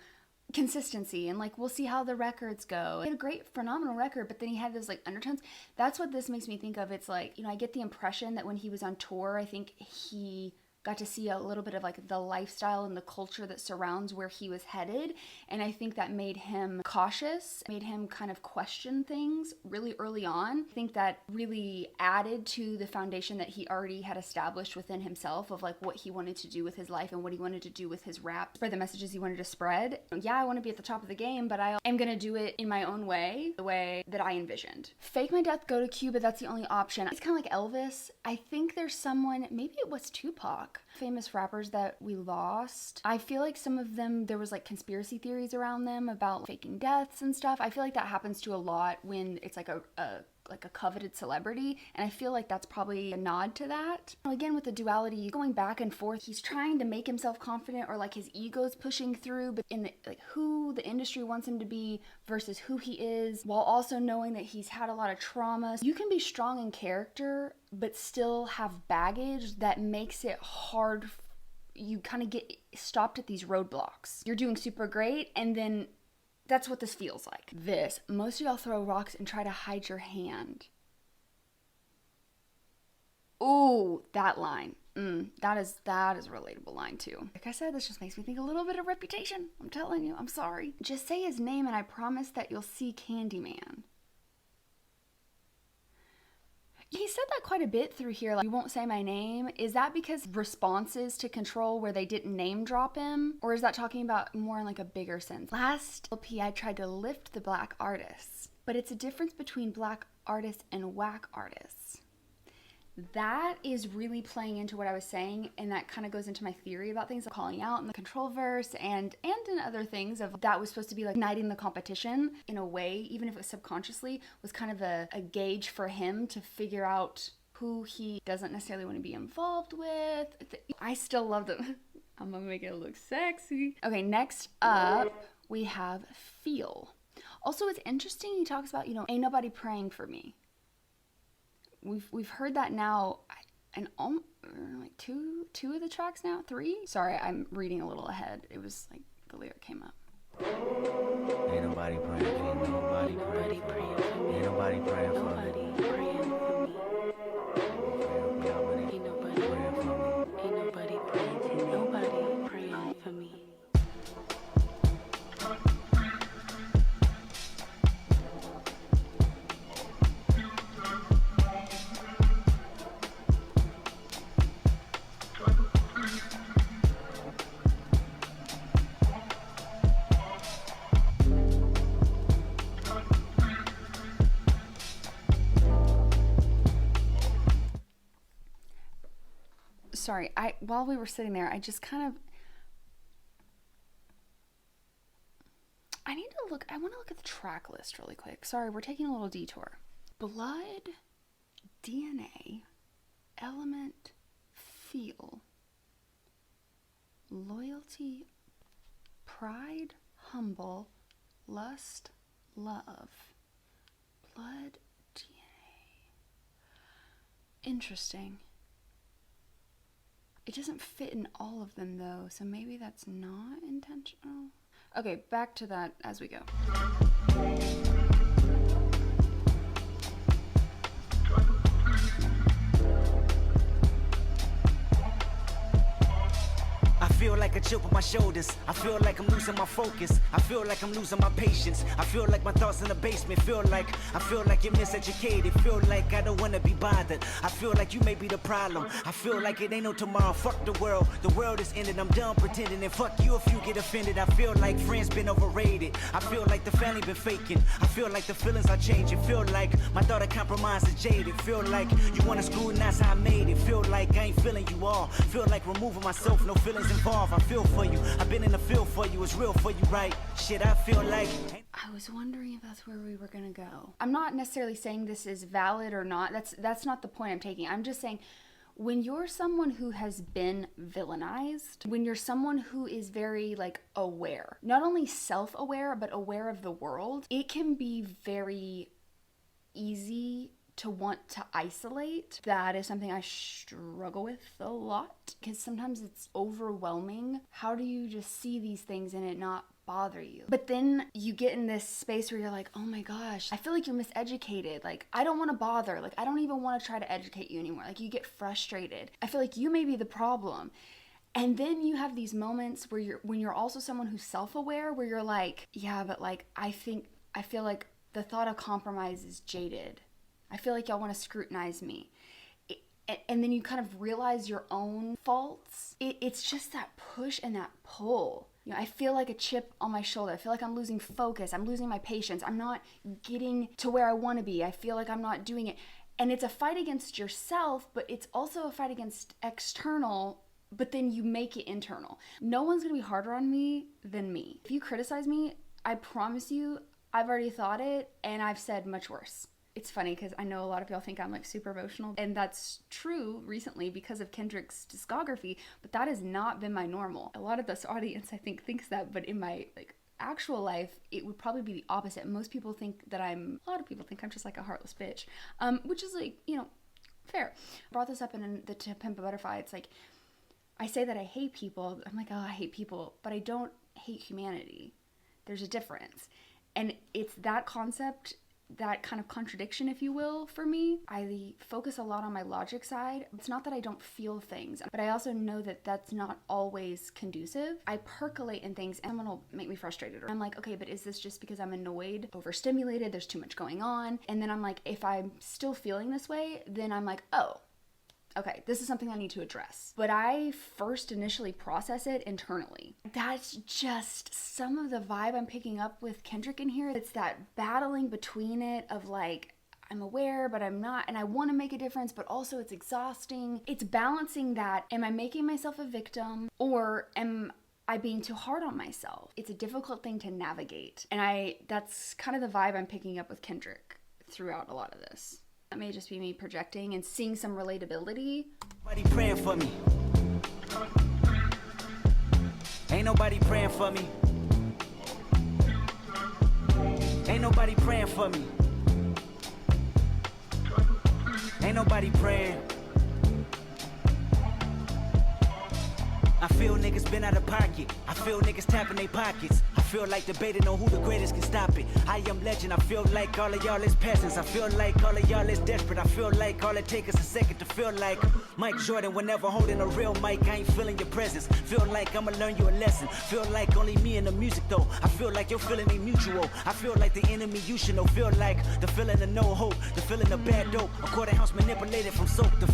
consistency and like we'll see how the records go. He had a great phenomenal record, but then he had those like undertones. That's what this makes me think of. It's like, you know, I get the impression that when he was on tour, I think he got to see a little bit of like the lifestyle and the culture that surrounds where he was headed, and I think that made him cautious, made him kind of question things really early on. I think that really added to the foundation that he already had established within himself of like what he wanted to do with his life and what he wanted to do with his rap, spread the messages he wanted to spread. Yeah, I want to be at the top of the game, but I am gonna do it in my own way, the way that I envisioned. Fake my death, go to Cuba, that's the only option. It's kind of like Elvis. I think there's someone, maybe it was Tupac, famous rappers that we lost. I feel like some of them, there was like conspiracy theories around them about faking deaths and stuff. I feel like that happens to a lot when it's like a coveted celebrity, and I feel like that's probably a nod to that. Again, with the duality going back and forth, he's trying to make himself confident, or like his ego's pushing through, but in the, like who the industry wants him to be versus who he is, while also knowing that he's had a lot of trauma. You can be strong in character but still have baggage that makes it hard. You kind of get stopped at these roadblocks. You're doing super great, and then that's what this feels like. Most of y'all throw rocks and try to hide your hand. Ooh, that line. That is a relatable line too. Like I said, this just makes me think a little bit of Reputation. I'm telling you, I'm sorry. Just say his name and I promise that you'll see Candyman. He said that quite a bit through here, like, you won't say my name. Is that because responses to Control where they didn't name drop him? Or is that talking about more in like a bigger sense? Last LP, I tried to lift the black artists, but it's a difference between black artists and whack artists. That is really playing into what I was saying, and that kind of goes into my theory about things like calling out in the Control verse and in other things of that was supposed to be like igniting the competition in a way, even if it was subconsciously, was kind of a gauge for him to figure out who he doesn't necessarily want to be involved with. I still love them. I'm gonna make it look sexy. Okay, next up we have Feel. Also, it's interesting, he talks about, you know, ain't nobody praying for me. We've heard that now, and like two of the tracks now, 3. Sorry, I'm reading a little ahead. It was like the lyric came up. Ain't nobody praying for me. Nobody praying for me. Ain't nobody praying for me. Ain't nobody praying for me. Sorry, while we were sitting there, I just kind of, I want to look at the track list really quick. Sorry, we're taking a little detour. Blood, DNA, element, feel, loyalty, pride, humble, lust, love, blood, DNA. Interesting. It doesn't fit in all of them though, so maybe that's not intentional. Okay, back to that as we go. I feel like a chip on my shoulders. I feel like I'm losing my focus. I feel like I'm losing my patience. I feel like my thoughts in the basement. I feel like you're miseducated. Feel like I don't wanna be bothered. I feel like you may be the problem. I feel like it ain't no tomorrow. Fuck the world. The world is ended. I'm done pretending. And fuck you if you get offended. I feel like friends been overrated. I feel like the family been faking. I feel like the feelings are changing. Feel like my thought of compromise is jaded. Feel like you wanna scrutinize how I made it. Feel like I ain't feeling you all. Feel like removing myself. No feelings involved. I feel for you. I've been in the field for you. It's real for you, right? Shit, I feel like I was wondering if that's where we were gonna go. I'm not necessarily saying this is valid or not. That's not the point I'm taking. I'm just saying when you're someone who has been villainized, when you're someone who is very like aware, not only self-aware, but aware of the world, it can be very easy to want to isolate. That is something I struggle with a lot because sometimes it's overwhelming. How do you just see these things and it not bother you? But then you get in this space where you're like, oh my gosh, I feel like you're miseducated. Like, I don't want to bother. Like, I don't even want to try to educate you anymore. Like, you get frustrated. I feel like you may be the problem. And then you have these moments where when you're also someone who's self-aware, where you're like, yeah, but like, I feel like the thought of compromise is jaded. I feel like y'all want to scrutinize me. And then you kind of realize your own faults. It's just that push and that pull. You know, I feel like a chip on my shoulder. I feel like I'm losing focus. I'm losing my patience. I'm not getting to where I want to be. I feel like I'm not doing it. And it's a fight against yourself, but it's also a fight against external, but then you make it internal. No one's going to be harder on me than me. If you criticize me, I promise you, I've already thought it and I've said much worse. It's funny because I know a lot of y'all think I'm like super emotional, and that's true recently because of Kendrick's discography, but that has not been my normal. A lot of this audience I think thinks that, but in my like actual life, it would probably be the opposite. Most people think that a lot of people think I'm just like a heartless bitch, which is like, you know, fair. I brought this up in the To Pimp a Butterfly. It's like, I say that I hate people. I'm like, oh, I hate people, but I don't hate humanity. There's a difference. And it's that concept, that kind of contradiction, if you will, for me. I focus a lot on my logic side. It's not that I don't feel things, but I also know that that's not always conducive. I percolate in things and someone will make me frustrated. I'm like, okay, but is this just because I'm annoyed, overstimulated, there's too much going on? And then I'm like, if I'm still feeling this way, then I'm like, oh, okay, this is something I need to address. But I first initially process it internally. That's just some of the vibe I'm picking up with Kendrick in here. It's that battling between it of like, I'm aware, but I'm not, and I want to make a difference, but also it's exhausting. It's balancing that. Am I making myself a victim, or am I being too hard on myself? It's a difficult thing to navigate. And that's kind of the vibe I'm picking up with Kendrick throughout a lot of this. That may just be me projecting and seeing some relatability. Nobody praying for me. Ain't nobody praying for me. Ain't nobody praying for me. Ain't nobody praying. I feel niggas been out of pocket. I feel niggas tapping their pockets. I feel like debating on who the greatest can stop it. I am legend, I feel like all of y'all is peasants. I feel like all of y'all is desperate. I feel like all it takes is a second to feel like Mike Jordan whenever holding a real mic. I ain't feeling your presence. Feel like I'ma learn you a lesson. Feel like only me and the music though. I feel like your feeling ain't mutual. I feel like the enemy you should know. Feel like the feeling of no hope, the feeling of bad dope. A courthouse manipulated from soap. The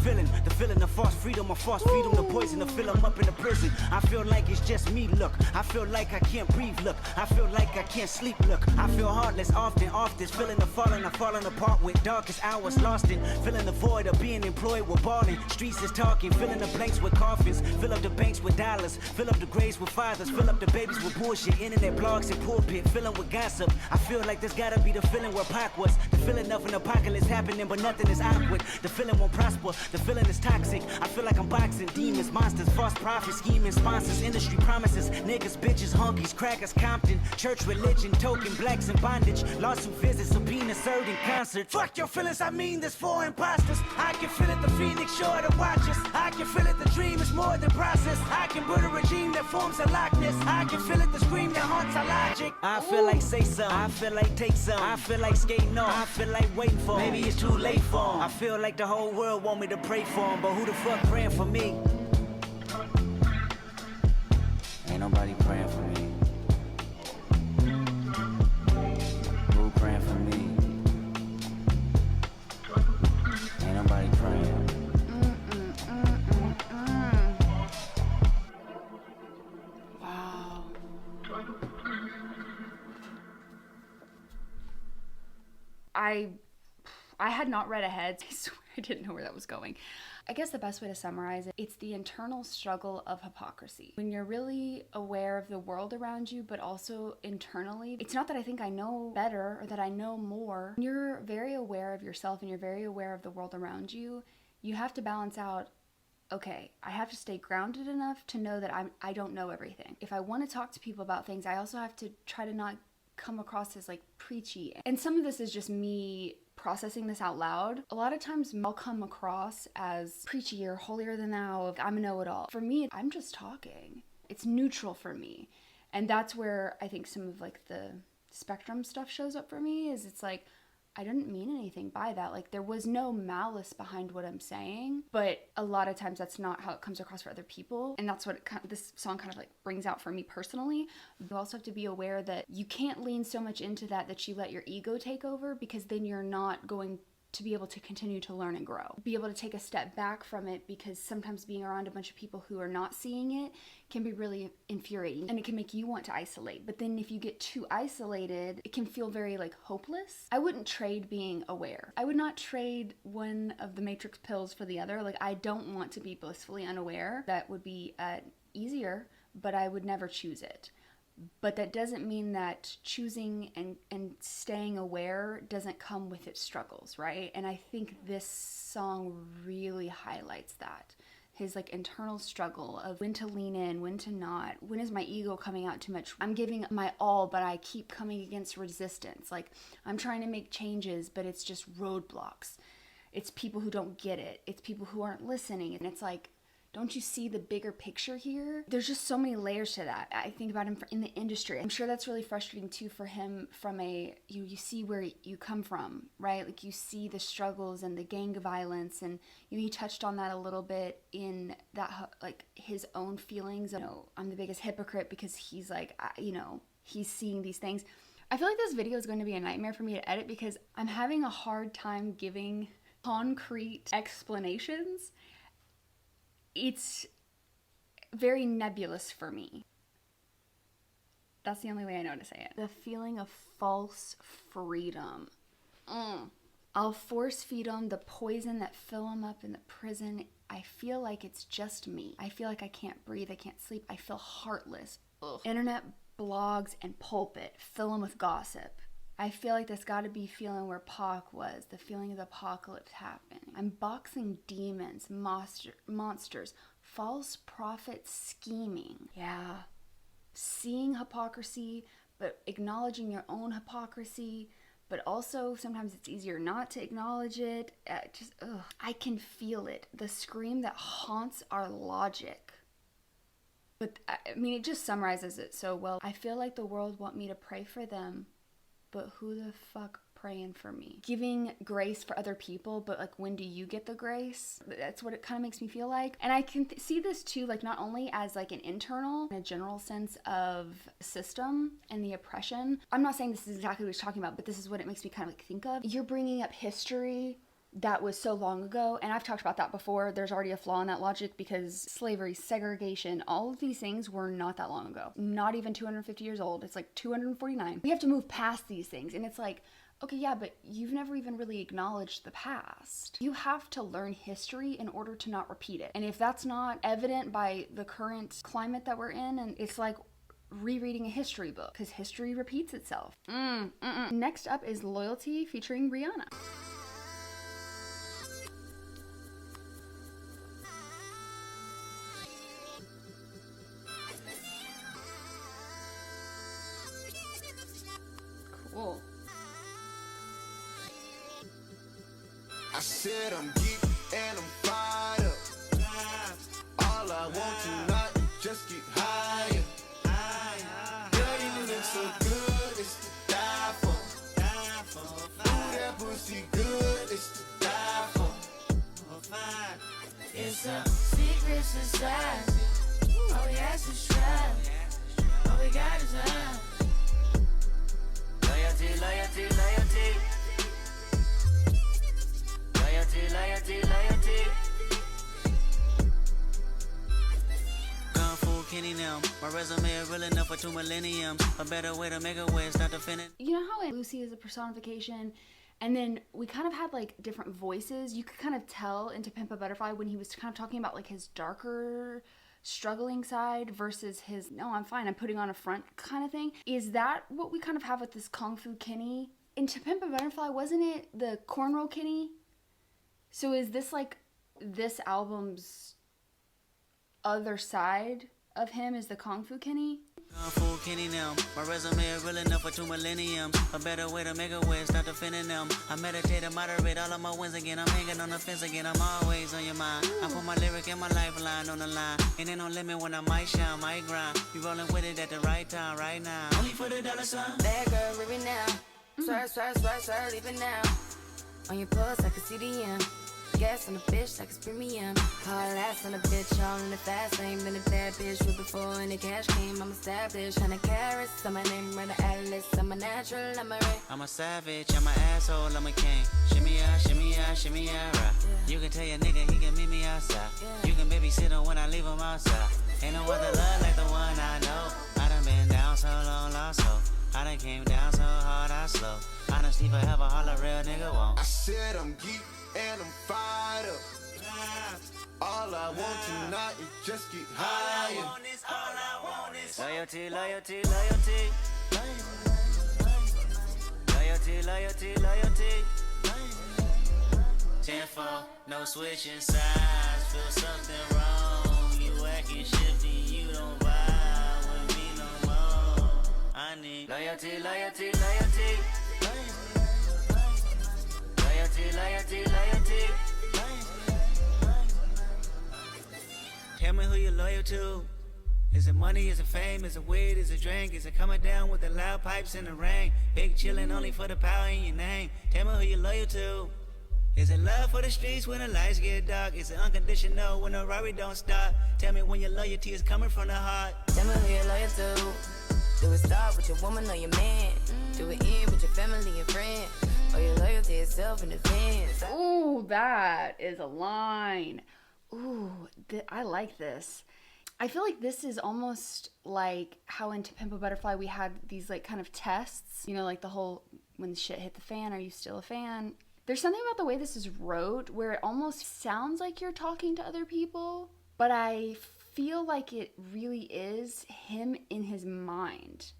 feeling of false freedom, the poison to fill 'em up in the prison. I feel like it's just me, look. I feel like I can't breathe, look. I feel like I can't sleep, look. I feel heartless often, off this feeling of falling apart with darkest hours lost in. Feeling the void of being employed with balling. Streets is talking, filling the blanks with coffins. Fill up the banks with dollars, fill up the graves with fathers, fill up the babies with bullshit. Internet blogs and pulpit, filling with gossip. I feel like this gotta be the feeling where Pac was. The feeling of an apocalypse happening, but nothing is awkward. The feeling won't prosper, the feeling is toxic. I feel like I'm boxing demons, monsters, false prophets, scheming sponsors, industry promises, niggas, bitches, honkies, crackers, Compton, church, religion, token, blacks in bondage, lawsuit visits, subpoena served in concert. Fuck your feelings, I mean this for imposters. I can feel it, the phoenix sure to watch us. I can feel it, the dream is more than process. I can build a regime that forms a likeness. I can feel it, the scream that haunts our logic. I feel like say some, I feel like take some, I feel like skating on, I feel like waiting for 'em. Maybe it's too late for 'em. I feel like the whole world want me to pray for 'em, but who the fuck praying for me? Ain't nobody praying for me. Who praying for me? Ain't nobody praying. Wow. I had not read ahead. I swear I didn't know where that was going. I guess the best way to summarize it, it's the internal struggle of hypocrisy. When you're really aware of the world around you, but also internally, it's not that I think I know better or that I know more. When you're very aware of yourself and you're very aware of the world around you, you have to balance out, okay, I have to stay grounded enough to know that I don't know everything. If I want to talk to people about things, I also have to try to not come across as like preachy. And some of this is just me processing this out loud. A lot of times I'll come across as preachy or holier than thou, I'm a know-it-all. For me, I'm just talking. It's neutral for me. And that's where I think some of like the spectrum stuff shows up for me, is it's like, I didn't mean anything by that. Like, there was no malice behind what I'm saying, but a lot of times that's not how it comes across for other people. And that's what this song kind of like brings out for me personally. You also have to be aware that you can't lean so much into that you let your ego take over, because then you're not going to be able to continue to learn and grow. Be able to take a step back from it, because sometimes being around a bunch of people who are not seeing it can be really infuriating, and it can make you want to isolate. But then if you get too isolated, it can feel very like hopeless. I wouldn't trade being aware. I would not trade one of the Matrix pills for the other. Like, I don't want to be blissfully unaware. That would be easier, but I would never choose it. But that doesn't mean that choosing and staying aware doesn't come with its struggles, right? And I think this song really highlights that. His like internal struggle of when to lean in, when to not. When is my ego coming out too much? I'm giving my all, but I keep coming against resistance. Like, I'm trying to make changes, but it's just roadblocks. It's people who don't get it. It's people who aren't listening. And it's like, don't you see the bigger picture here? There's just so many layers to that. I think about him in the industry. I'm sure that's really frustrating too for him from you see where you come from, right? Like, you see the struggles and the gang violence, and he touched on that a little bit in that, like, his own feelings of, I'm the biggest hypocrite because he's like, he's seeing these things. I feel like this video is going to be a nightmare for me to edit, because I'm having a hard time giving concrete explanations. It's very nebulous for me. That's the only way I know to say it. The feeling of false freedom. I'll force feed them the poison that fill them up in the prison. I feel like it's just me. I feel like I can't breathe. I can't sleep. I feel heartless. Ugh. Internet blogs and pulpit fill them with gossip. I feel like that's got to be feeling where Pac was, the feeling of the apocalypse happening. I'm boxing demons, monsters, false prophets scheming. Yeah. Seeing hypocrisy, but acknowledging your own hypocrisy, but also sometimes it's easier not to acknowledge it. I can feel it. The scream that haunts our logic. But I mean, it just summarizes it so well. I feel like the world want me to pray for them, but who the fuck praying for me? Giving grace for other people, but like, when do you get the grace? That's what it kind of makes me feel like. And I can see this too, like not only as like an internal, in a general sense of system and the oppression. I'm not saying this is exactly what he's talking about, but this is what it makes me kind of like think of. You're bringing up history that was so long ago, and I've talked about that before. There's already a flaw in that logic because slavery, segregation, all of these things were not that long ago. Not even 250 years old. It's like 249. We have to move past these things, and it's like, okay, yeah, but you've never even really acknowledged the past. You have to learn history in order to not repeat it. And if that's not evident by the current climate that we're in, and it's like rereading a history book, because history repeats itself. Next up is Loyalty featuring Rihanna. Cool. I said I'm geek and I'm fired up. All I want tonight is just get higher. Girl, you look so good, it's to die for. Ooh, that pussy good, it's to die for. It's a secret society. All we ask is try. All we got is love. Loyalty, loyalty, loyalty. Loyalty, loyalty, loyalty. Kung Fu Kenny now. My resume is real enough for 2 millenniums. A better way to make a way, start to finish. You know how Lucy is a personification, and then we kind of had like different voices. You could kind of tell in To Pimp a Butterfly when he was kind of talking about like his darker, struggling side versus his, no, I'm fine, I'm putting on a front kind of thing. Is that what we kind of have with this Kung Fu Kenny? In To Pimp a Butterfly, wasn't it the cornrow Kenny? So is this like this album's other side of him is the Kung Fu Kenny? Kung Fu Kenny now. My resume is real enough for 2 millenniums. A better way to make a way, start to finish them. I meditate and moderate all of my wins again. I'm hanging on the fence again. I'm always on your mind. I put my lyric and my lifeline on the line. And ain't no limit when I might shine, might grind. You rolling with it at the right time, right now. Only for the dollar sign. Bad girl, leave it now. Swerve, swerve, swerve, swerve, leave it now. On your pulse, I can see the M. Gas on the bitch like it's premium. Hard ass on a bitch, all in the fast lane. Been a bad bitch with before any cash came. I'm established, 100 carats on my name, run the atlas. I'm a natural, I'm a ray. I'm a savage, I'm an asshole, I'm a king. Shimmy out, shimmy out, shimmy out, right. You can tell your nigga he can meet me outside. You can babysit him when I leave him outside. Ain't no other love like the one I know. I done been down so long, lost hope. I done came down so hard, I slow. I done sleep forever, all a real nigga won't. I said I'm geek and I'm fired up. All I want tonight is just get higher. All I want is loyalty, loyalty, loyalty. Loyalty, loyalty, loyalty. 10-4, no switching sides. Feel something wrong. You acting shifty, you don't vibe with me no more. I need loyalty, loyalty, loyalty. Loyalty, loyalty, loyalty. Tell me who you're loyal to. Is it money, is it fame, is it weed, is it drink? Is it coming down with the loud pipes in the rain? Big chillin' only for the power in your name. Tell me who you're loyal to. Is it love for the streets when the lights get dark? Is it unconditional when the Rari don't stop? Tell me when your loyalty is coming from the heart. Tell me who you're loyal to. Do it start with your woman or your man? Do it end with your family and friends? Or your loyalty itself in advance? Ooh, that is a line. Ooh, I like this. I feel like this is almost like how in To Pimp a Butterfly we had these like kind of tests. You know, like the whole, when the shit hit the fan, are you still a fan? There's something about the way this is wrote where it almost sounds like you're talking to other people, but I feel like it really is him in his mind.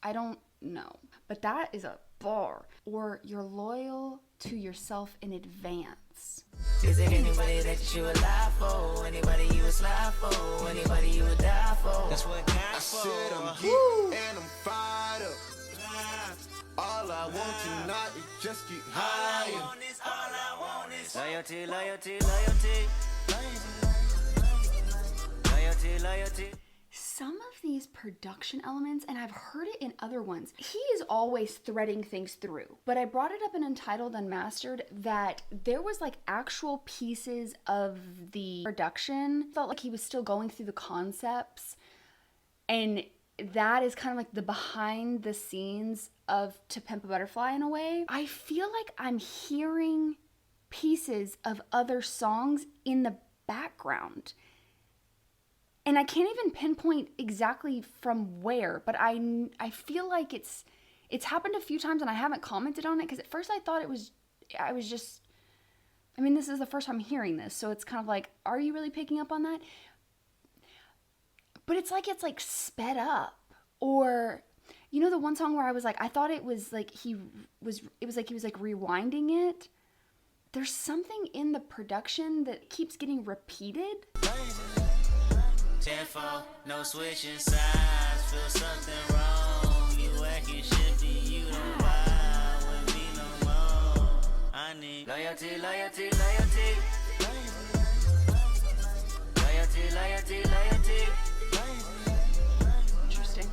I don't know, but that is a bar. Or you're loyal to yourself in advance. Is it anybody that you would lie for? Anybody you would slide for? Anybody you would die for? That's what God I for. said I'm geek and I'm fired up. All I want tonight is just get higher. All I want is loyalty, loyalty, loyalty. Loyalty, loyalty. these production elements, and I've heard it in other ones. He is always threading things through, but I brought it up in Untitled Unmastered that there was like actual pieces of the production, felt like he was still going through the concepts, and that is kind of like the behind the scenes of To Pimp a Butterfly in a way. I feel like I'm hearing pieces of other songs in the background. And I can't even pinpoint exactly from where, but I feel like it's happened a few times and I haven't commented on it because at first I thought this is the first time hearing this, so it's kind of like, are you really picking up on that? But it's like sped up. Or, you know, the one song where I was like, I thought it was like he was rewinding it. There's something in the production that keeps getting repeated. 10-4, no switching sides, feel something wrong. You acting shifty, you don't vibe with me no more. I need loyalty, loyalty, loyalty. Loyalty, loyalty, loyalty. Interesting.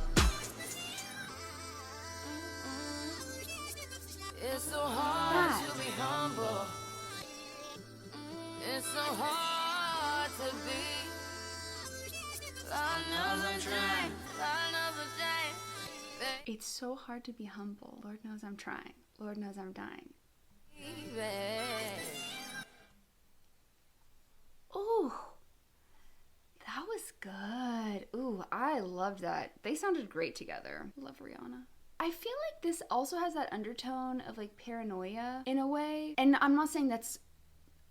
It's so hard to be humble. It's so hard to be. Lord knows I'm trying. Lord knows I'm dying. It's so hard to be humble. Lord knows I'm trying. Lord knows I'm dying. Ooh, that was good. Ooh, I loved that. They sounded great together. Love Rihanna. I feel like this also has that undertone of like paranoia in a way. And I'm not saying that's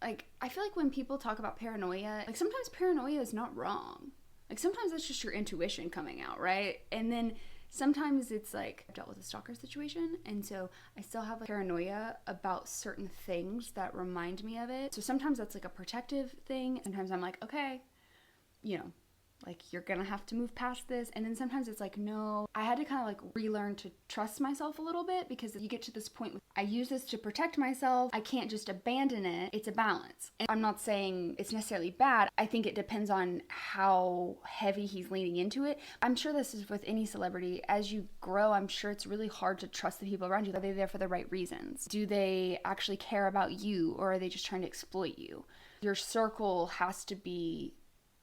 like, I feel like when people talk about paranoia, like sometimes paranoia is not wrong. Like sometimes that's just your intuition coming out, right? And then sometimes it's like, I've dealt with a stalker situation, and so I still have like paranoia about certain things that remind me of it. So sometimes that's like a protective thing. Sometimes I'm like, okay, you know, like you're gonna have to move past this. And then sometimes it's like, no, I had to kind of like relearn to trust myself a little bit, because you get to this point, I use this to protect myself. I can't just abandon it. It's a balance. And I'm not saying it's necessarily bad. I think it depends on how heavy he's leaning into it. I'm sure this is with any celebrity. As you grow, I'm sure it's really hard to trust the people around you. Are they there for the right reasons? Do they actually care about you, or are they just trying to exploit you? Your circle has to be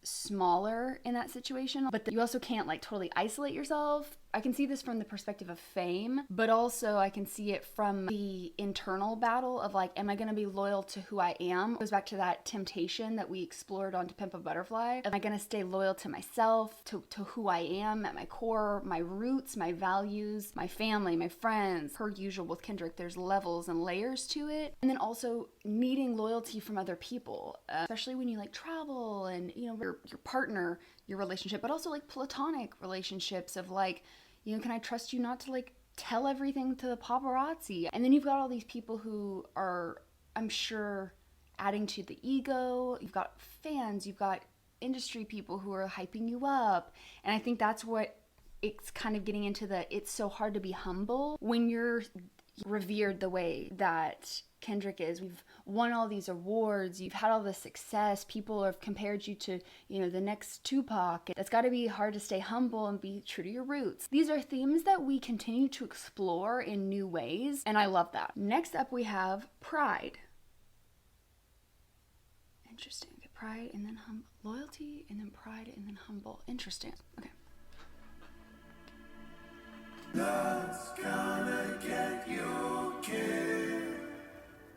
smaller in that situation, but you also can't like totally isolate yourself. I can see this from the perspective of fame, but also I can see it from the internal battle of like, am I going to be loyal to who I am? It goes back to that temptation that we explored on To Pimp a Butterfly. Am I going to stay loyal to myself, to who I am at my core, my roots, my values, my family, my friends? Per usual with Kendrick, there's levels and layers to it. And then also needing loyalty from other people, especially when you like travel and, you know, your partner, your relationship, but also like platonic relationships of like, you know, can I trust you not to like tell everything to the paparazzi? And then you've got all these people who are, I'm sure, adding to the ego. You've got fans, you've got industry people who are hyping you up. And I think that's what it's kind of getting into, it's so hard to be humble when you're revered the way that Kendrick is. We've won all these awards, you've had all this success, people have compared you to, you know, the next Tupac. It's got to be hard to stay humble and be true to your roots. These are themes that we continue to explore in new ways, and I love that. Next up we have pride. Interesting. Okay, pride and then humble. Loyalty and then pride and then humble. Interesting. Okay. Love's gonna get you killed,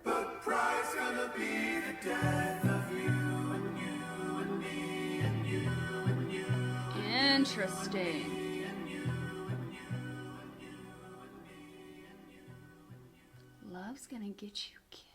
but pride's gonna be the death of you and you and me and you and you. Interesting. Love's gonna get you killed.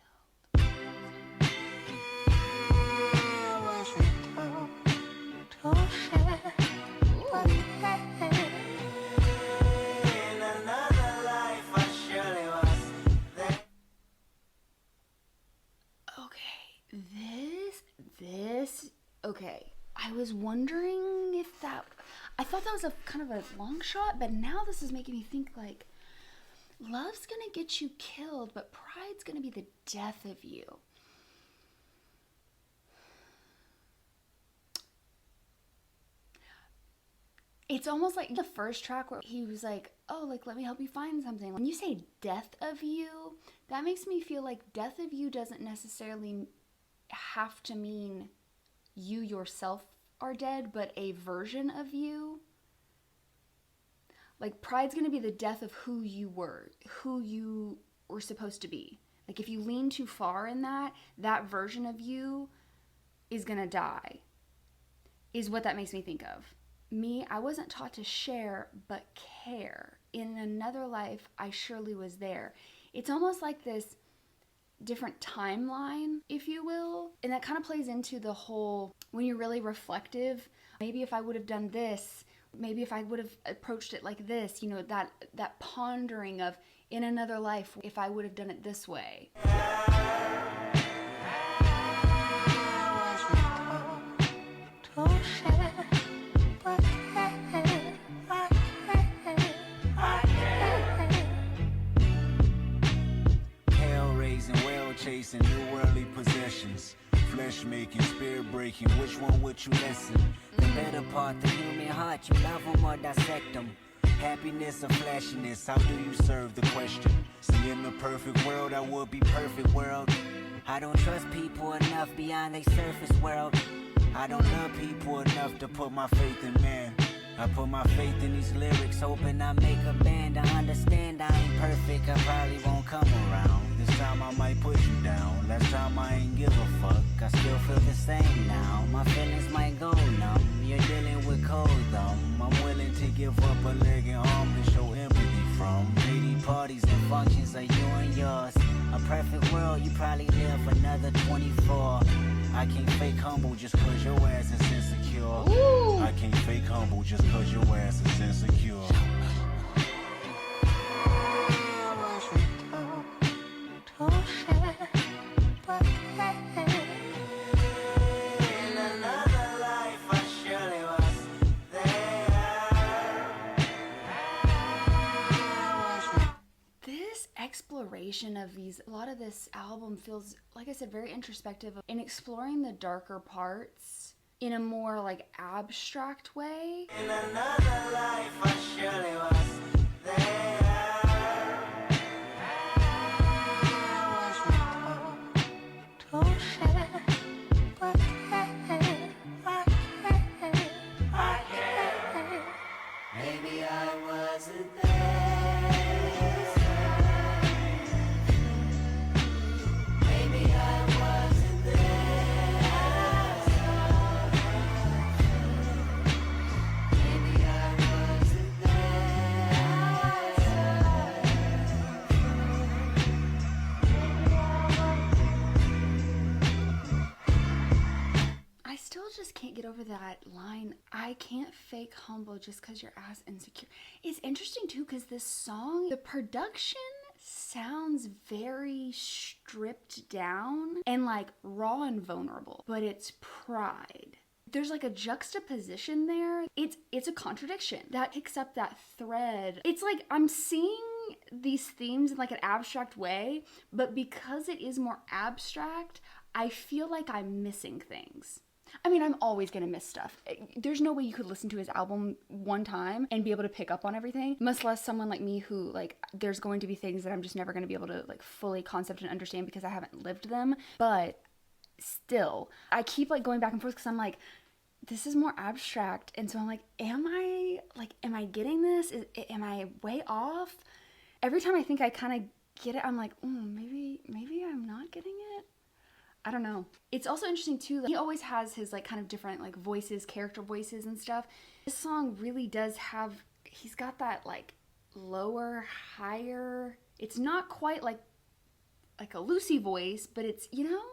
Okay, I was wondering if I thought that was a kind of a long shot, but now this is making me think like, love's gonna get you killed, but pride's gonna be the death of you. It's almost like the first track where he was like, oh, like, let me help you find something. When you say death of you, that makes me feel like death of you doesn't necessarily have to mean you yourself are dead, but a version of you. Like, pride's gonna be the death of who you were supposed to be. Like, if you lean too far in that version of you is gonna die, is what that makes me think of. Me, I wasn't taught to share, but care. In another life, I surely was there. It's almost like this different timeline, if you will. And that kind of plays into the whole, when you're really reflective, maybe if I would have done this, maybe if I would have approached it like this, you know, that pondering of, in another life, if I would have done it this way. Chasing new worldly possessions, flesh making, spirit breaking. Which one would you listen? The better part, the human heart, you love them or dissect them. Happiness or flashiness, how do you serve the question? See, in the perfect world, I would be perfect world. I don't trust people enough beyond their surface world. I don't love people enough to put my faith in man. I put my faith in these lyrics, hoping I make a band. I understand I ain't perfect, I probably won't come around. This time I might put you down. Last time I ain't give a fuck. I still feel the same now. My feelings might go numb. You're dealing with cold dumb. I'm willing to give up a leg and arm to show empathy from. Lady parties and functions are you and yours. A perfect world, you probably live another 24. I can't fake humble just cause your ass is insecure. Ooh. I can't fake humble just cause your ass is insecure. Exploration of these, a lot of this album feels, like I said, very introspective in exploring the darker parts in a more like abstract way. In another life I surely was there. Maybe I wasn't there. Just can't get over that line, I can't fake humble just because your ass insecure. It's interesting too because this song, the production sounds very stripped down and like raw and vulnerable, but it's pride. There's like a juxtaposition there. It's a contradiction that picks up that thread. It's like I'm seeing these themes in like an abstract way, but because it is more abstract, I feel like I'm missing things. I mean, I'm always gonna miss stuff. There's no way you could listen to his album one time and be able to pick up on everything, much less someone like me who, like, there's going to be things that I'm just never gonna be able to, like, fully concept and understand because I haven't lived them. But still, I keep, like, going back and forth because I'm like, this is more abstract. And so I'm like, am I getting this? Am I way off? Every time I think I kind of get it, I'm like, maybe I'm not getting it. I don't know. It's also interesting too, he always has his like kind of different like voices, character voices and stuff. This song really does have, he's got that like lower, higher, it's not quite like a Lucy voice, but it's, you know?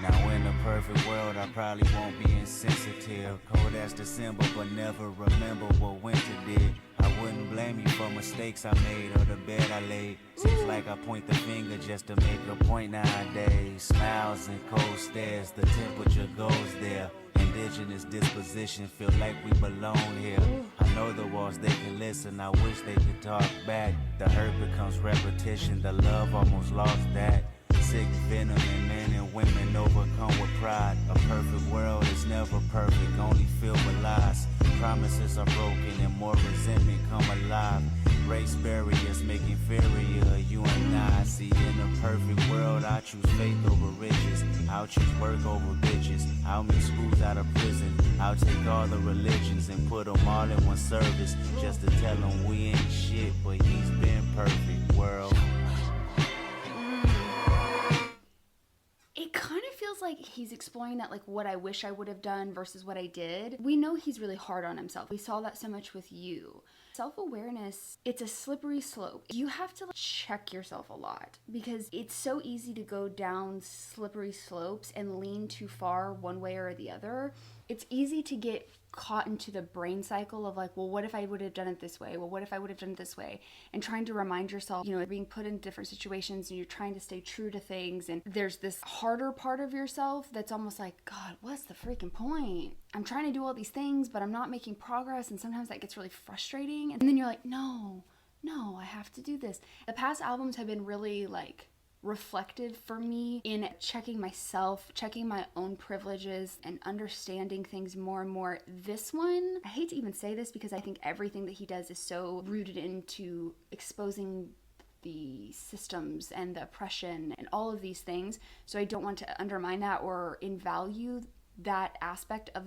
Now in a perfect world, I probably won't be insensitive. Cold as December, but never remember what winter did. I wouldn't blame you for mistakes I made or the bed I laid. Seems like I point the finger just to make a point nowadays. Smiles and cold stares, the temperature goes there. Indigenous disposition, feel like we belong here. I know the walls, they can listen, I wish they could talk back. The hurt becomes repetition, the love almost lost that. Sick venom in men and women overcome with pride. A perfect world is never never perfect, only filled with lies. Promises are broken and more resentment come alive. Race barriers make inferior you and I. See, in a perfect world, I choose faith over riches. I'll choose work over bitches. I'll make schools out of prison. I'll take all the religions and put them all in one service. Just to tell them we ain't shit, but he's been perfect, world. It kind of feels like he's exploring that, like, what I wish I would have done versus what I did. We know he's really hard on himself. We saw that so much with you. Self-awareness, it's a slippery slope. You have to check yourself a lot because it's so easy to go down slippery slopes and lean too far one way or the other. It's easy to get caught into the brain cycle of like, well, what if I would have done it this way? Well, what if I would have done it this way? And trying to remind yourself, you know, being put in different situations and you're trying to stay true to things. And there's this harder part of yourself that's almost like, God, what's the freaking point? I'm trying to do all these things, but I'm not making progress. And sometimes that gets really frustrating. And then you're like, no, I have to do this. The past albums have been really like reflective for me in checking myself, checking my own privileges, and understanding things more and more. This one, I hate to even say this because I think everything that he does is so rooted into exposing the systems and the oppression and all of these things. So I don't want to undermine that or invalue that aspect of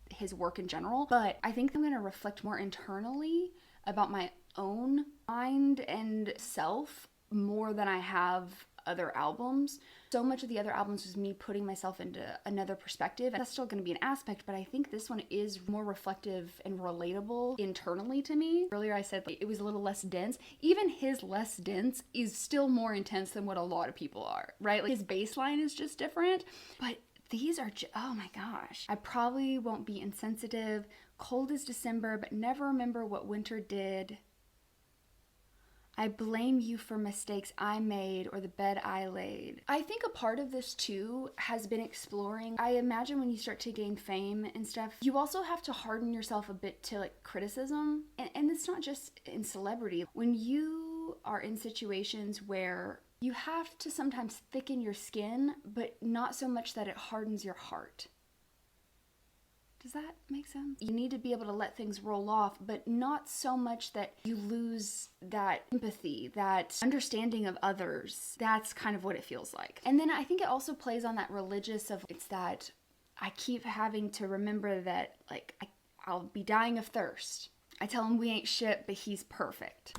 his work in general. But I think I'm going to reflect more internally about my own mind and self more than I have other albums. So much of the other albums was me putting myself into another perspective. That's still going to be an aspect, but I think this one is more reflective and relatable internally to me. Earlier I said like, it was a little less dense. Even his less dense is still more intense than what a lot of people are, right? Like his baseline is just different, but these are oh my gosh. I probably won't be insensitive. Cold as December, but never remember what winter did. I blame you for mistakes I made or the bed I laid. I think a part of this too has been exploring. I imagine when you start to gain fame and stuff, you also have to harden yourself a bit to like criticism. And it's not just in celebrity. When you are in situations where you have to sometimes thicken your skin, but not so much that it hardens your heart. Does that make sense? You need to be able to let things roll off, but not so much that you lose that empathy, that understanding of others. That's kind of what it feels like. And then I think it also plays on that religious of, it's that I keep having to remember that like I'll be dying of thirst. I tell him we ain't shit, but he's perfect.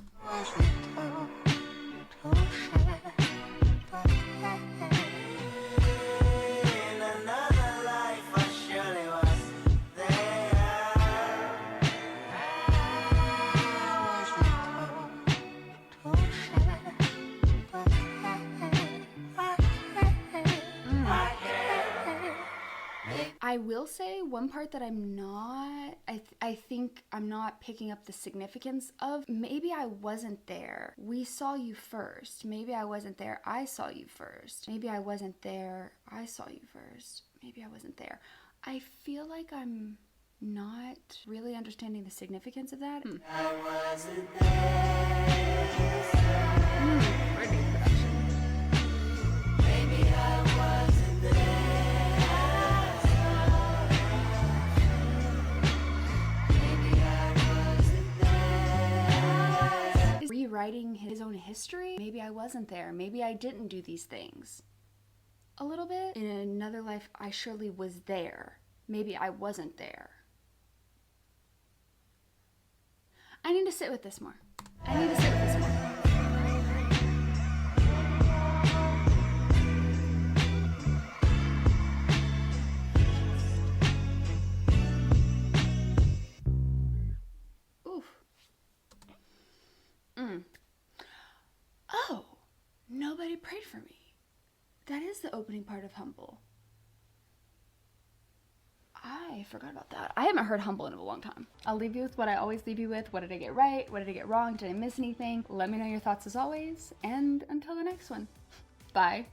I will say one part that I'm not, I think I'm not picking up the significance of. Maybe I wasn't there. We saw you first. Maybe I wasn't there. I saw you first. Maybe I wasn't there. I saw you first. Maybe I wasn't there. I feel like I'm not really understanding the significance of that. I wasn't there. Pretty production. Maybe I wasn't there. Rewriting his own history. Maybe I wasn't there. Maybe I didn't do these things. A little bit. In another life, I surely was there. Maybe I wasn't there. I need to sit with this more. Oh, nobody prayed for me. That is the opening part of Humble. I forgot about that. I haven't heard Humble in a long time. I'll leave you with what I always leave you with. What did I get right? What did I get wrong? Did I miss anything? Let me know your thoughts as always. And until the next one. Bye.